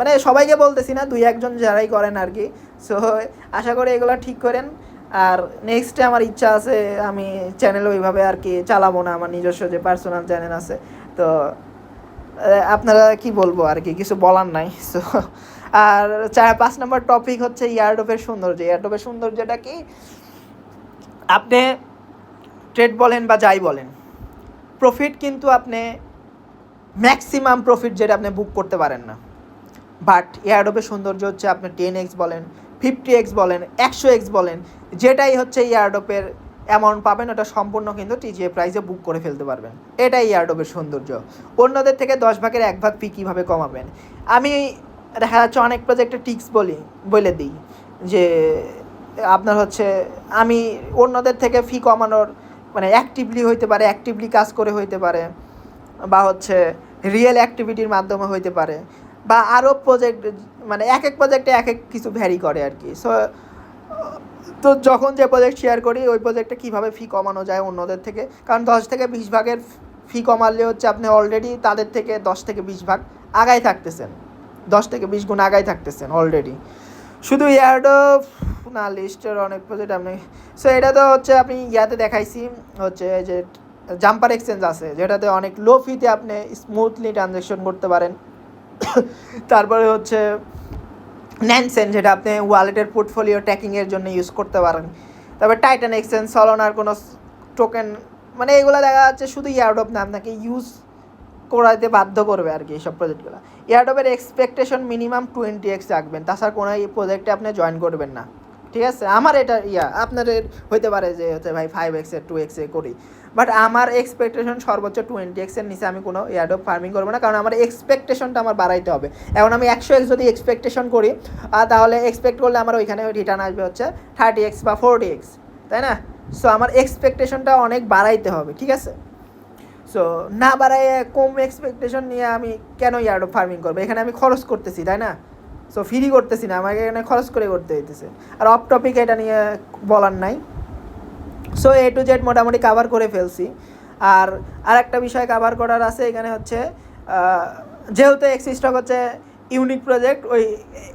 মানে সবাইকে বলতেছি না, 2-1 জন যারাই করেন আর কি। সো আশা করি এগুলো ঠিক করেন। আর নেক্সটে আমার ইচ্ছা আছে আমি চ্যানেল ওইভাবে আর কি চালাবো না, আমার নিজস্ব যে পার্সোনাল চ্যানেল আছে। তো আপনারা কি বলবো আর কি, কিছু বলার নাই। সো আর 5 নম্বর টপিক হচ্ছে এয়ারড্রপের সৌন্দর্যটা কি, আপনি ট্রেড বলেন বা যাই বলেন, প্রফিট কিন্তু আপনি ম্যাক্সিমাম প্রফিট যেটা আপনি বুক করতে পারেন না। বাট এয়ারড্রপের সৌন্দর্য হচ্ছে আপনি 10x বলেন, 50x বলেন, 100x বলেন, যেটাই হচ্ছে এয়ারড্রপের অ্যামাউন্ট পাবেন ওটা সম্পূর্ণ কিন্তু টিজিএ প্রাইসে বুক করে ফেলতে পারবেন। এটাই এয়ারড্রপের সৌন্দর্য। অন্যদের থেকে 10 ভাগের 1 ভাগ ফি কীভাবে কমাবেন, আমি দেখা যাচ্ছে অনেক প্রজেক্টে টিক্স বলে দিই যে আপনার হচ্ছে আমি অন্যদের থেকে ফি কমানোর মানে অ্যাক্টিভলি হইতে পারে, অ্যাক্টিভলি কাজ করে হইতে পারে, বা হচ্ছে রিয়েল অ্যাক্টিভিটির মাধ্যমে হইতে পারে, বা আরও প্রজেক্ট মানে এক এক প্রজেক্টে এক এক কিছু ভ্যারি করে আর কি। সো তো যখন যে প্রজেক্ট শেয়ার করি ওই প্রজেক্টে কীভাবে ফি কমানো যায় অন্যদের থেকে, কারণ 10 থেকে 20 ভাগের ফি কমালে হচ্ছে আপনি অলরেডি তাদের থেকে 10 থেকে 20 ভাগ আগাই থাকতেছেন, 10 থেকে 20 গুণ আগাই থাকতেছেন অলরেডি। শুধু এয়ারড্রপ না, লিস্টের অনেক প্রজেক্ট আপনি। সো এটা তো হচ্ছে আপনি দেখাইছি হচ্ছে যে জাম্পার এক্সচেঞ্জ আছে, যেটাতে অনেক লো ফিতে আপনি স্মুথলি ট্রানজ্যাকশন করতে পারেন। তারপরে হচ্ছে ন্যানসেন, যেটা আপনি ওয়ালেটের পোর্টফোলিও ট্র্যাকিংয়ের জন্য ইউজ করতে পারেন। তারপর টাইটান এক্সচেঞ্জ, সলোনার কোনো টোকেন, মানে এগুলো দেখা যাচ্ছে শুধু এয়ারড্রপ না, আপনাকে ইউজ করাতে বাধ্য করবে আর কি এইসব প্রজেক্টগুলো। এয়ারড্রপের এক্সপেকটেশন মিনিমাম 20x রাখবেন, তাছাড়া কোনো এই প্রজেক্টে আপনি জয়েন করবেন না, ঠিক আছে? আমার এটা আপনাদের হইতে পারে যে হচ্ছে ভাই 5x 2x করি, বাট আমার এক্সপেকটেশন সর্বোচ্চ 20x নিচে আমি কোনো এয়ারড্রপ ফার্মিং করবো না, কারণ আমার এক্সপেকটেশনটা আমার বাড়াইতে হবে। এখন আমি 100x যদি এক্সপেকটেশন করি তাহলে এক্সপেক্ট করলে আমার ওইখানে রিটার্ন আসবে হচ্ছে 30x বা 40x, তাই না? সো আমার এক্সপেকটেশনটা অনেক বাড়াইতে হবে, ঠিক আছে? সো না বাড়াইয়ে কম এক্সপেকটেশন নিয়ে আমি কেন এয়ারড্রপ ফার্মিং করবো? এখানে আমি খরচ করতেছি, তাই না? সো ফ্রি করতেছি না, আমাকে এখানে খরচ করে করতে হইতেছে। আর অফ টপিক এটা নিয়ে বলার নাই। সো A to Z মোটামুটি কাভার করে ফেলছি। আর একটা বিষয় কাভার করার আছে এখানে হচ্ছে, যেহেতু এক্স স্টক হচ্ছে ইউনিক প্রজেক্ট,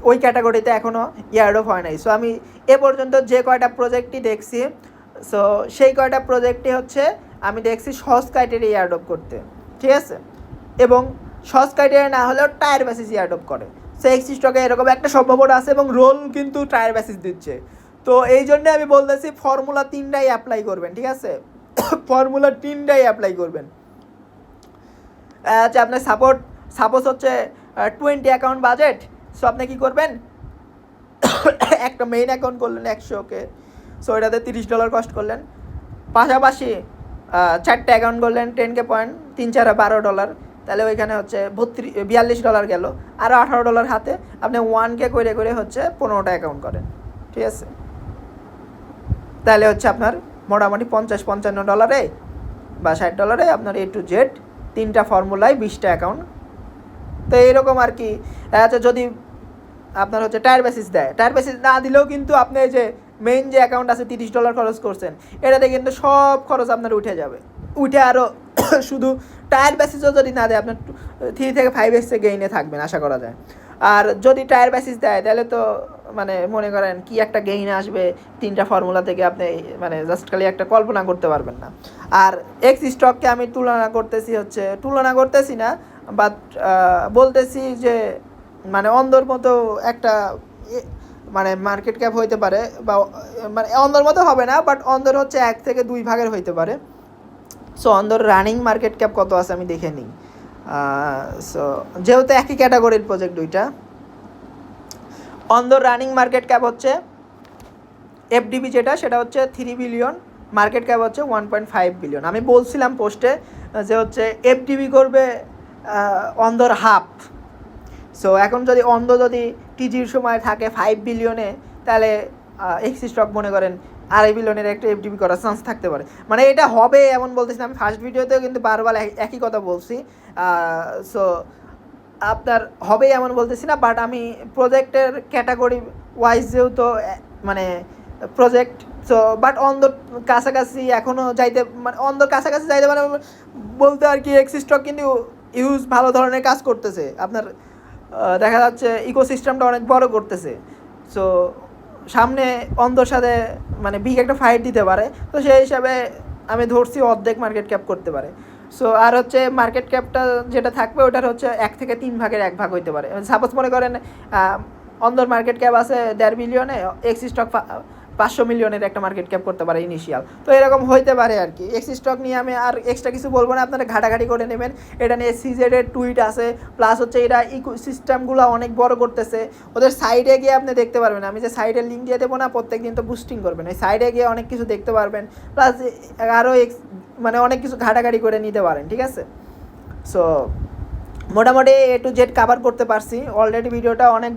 ওই ক্যাটাগরিতে এখনও এয়ারড্রপ হয় নাই। সো আমি এ পর্যন্ত যে কয়টা প্রজেক্টই দেখছি, সো সেই কয়টা প্রজেক্টই হচ্ছে আমি দেখছি সহজ ক্রাইটেরিয়া এয়ারড্রপ করতে, ঠিক আছে? এবং সহজ ক্রাইটেরিয়া না হলেও টায়ার বেসিস এয়ারড্রপ করে। সো এক্স স্টকে এরকম একটা সম্ভাবনা আছে এবং রোল কিন্তু টায়ার বেসিস দিচ্ছে। তো এই জন্য আমি বলতেছি ফর্মুলা 3টাই অ্যাপ্লাই করবেন, ঠিক আছে? ফর্মুলা 3টাই অ্যাপ্লাই করবেন। আচ্ছা, আপনার সাপোজ হচ্ছে 20 অ্যাকাউন্ট বাজেট। সো আপনি কী করবেন, একটা মেইন অ্যাকাউন্ট করলেন 100K, সো এটাতে $30 কস্ট করলেন, পাশাপাশি 4টা অ্যাকাউন্ট করলেন 10K পয়েন্ট, 3 4 $12, তাহলে ওইখানে হচ্ছে $42 গেল, আরও $18 হাতে, আপনি 1K করে করে হচ্ছে 15টা অ্যাকাউন্ট করেন, ঠিক আছে? তাহলে হচ্ছে আপনার মোটামুটি $50-55 বা $60 আপনার A to Z 3টা ফর্মুলায় 20টা অ্যাকাউন্ট। তো এইরকম আর কি। আচ্ছা, যদি আপনার হচ্ছে টায়ার বেসিস দেয়, টায়ার বেসিস না দিলেও কিন্তু আপনি যে মেইন যে অ্যাকাউন্ট আছে $30 খরচ করছেন, এটাতে কিন্তু সব খরচ আপনার উঠে যাবে, উঠে আরও শুধু টায়ার বেসিসও যদি না দেয় আপনার 3 থেকে 5x গেইনে থাকবেন আশা করা যায়। আর যদি টায়ার বেসিস দেয় তাহলে তো মানে মনে করেন কি একটা গেইন আসবে 3টা ফর্মুলা থেকে, আপনি মানে জাস্ট খালি একটা কল্পনা করতে পারবেন না। আর এক্স স্টককে আমি তুলনা করতেছি না, বাট বলতেছি যে মানে অন্ধর মতো একটা মানে মার্কেট ক্যাপ হইতে পারে, বা মানে অন্ধর মতো হবে না, বাট অন্ধর হচ্ছে 1 থেকে 2 ভাগের হইতে পারে। সো অন্ধর রানিং মার্কেট ক্যাপ কত আছে আমি দেখে নিই। সো যেহেতু একই ক্যাটাগরির প্রজেক্ট দুইটা, অন্ধর রানিং মার্কেট ক্যাপ হচ্ছে এফডিবি যেটা, সেটা হচ্ছে 3 বিলিয়ন, মার্কেট ক্যাপ হচ্ছে 1.5 বিলিয়ন। আমি বলছিলাম পোস্টে যে হচ্ছে এফডিবি করবে অন্ধর হাফ। সো এখন যদি অন্ধ যদি টিজির সময় থাকে 5 বিলিয়নে, তাহলে এক্স স্টক মনে করেন 2.5 বিলিয়নের একটা এফডিবি করার চান্স থাকতে পারে। মানে এটা হবে এমন বলতেছি না, আমি ফার্স্ট ভিডিওতেও কিন্তু বারবার একই কথা বলছি। সো আপনার হবে এমন বলতেছি না, বাট আমি প্রজেক্টের ক্যাটাগরি ওয়াইজ যেহেতু মানে প্রজেক্ট, সো বাট অন্ধর কাছাকাছি এখনও যাইতে, মানে অন্ধর কাছাকাছি যাইতে মানে বলতে আর কি এক্স স্টক কিন্তু ভালো ধরনের কাজ করতেছে, আপনার দেখা যাচ্ছে ইকোসিস্টেমটা অনেক বড় করতেছে। সো সামনে অন্ধর সাথে মানে বিগ একটা ফাইট দিতে পারে, তো সেই হিসাবে আমি ধরছি অর্ধেক মার্কেট ক্যাপ করতে পারে। সো আর হচ্ছে মার্কেট ক্যাপটা যেটা থাকবে ওটার হচ্ছে 1 থেকে 3 ভাগের 1 ভাগ হইতে পারে। সাপোজ মনে করেন অন্ধর মার্কেট ক্যাপ আছে 1.5 বিলিয়নে, এক্স স্টক 500 মিলিয়নের একটা মার্কেট ক্যাপ করতে পারে ইনিশিয়াল। তো এরকম হইতে পারে আর কি। এক্স স্টক নিয়ে আমি আর এক্সট্রা কিছু বলবো না, আপনারা ঘাটাঘাটি করে নেবেন। এটা নিয়ে সিজেডের টুইট আছে, প্লাস হচ্ছে এরা ইকোসিস্টেমগুলো অনেক বড় করতেছে। ওদের সাইডে গিয়ে আপনি দেখতে পারবেন, আমি যে সাইডের লিঙ্ক দিয়ে দেবো না, প্রত্যেক দিন তো বুস্টিং করবেন, ওই সাইডে গিয়ে অনেক কিছু দেখতে পারবেন, প্লাস আরও মানে অনেক কিছু ঘাটাঘাটি করে নিতে পারেন, ঠিক আছে? সো মোটামুটি A to Z কভার করতে পারছি অলরেডি, ভিডিওটা অনেক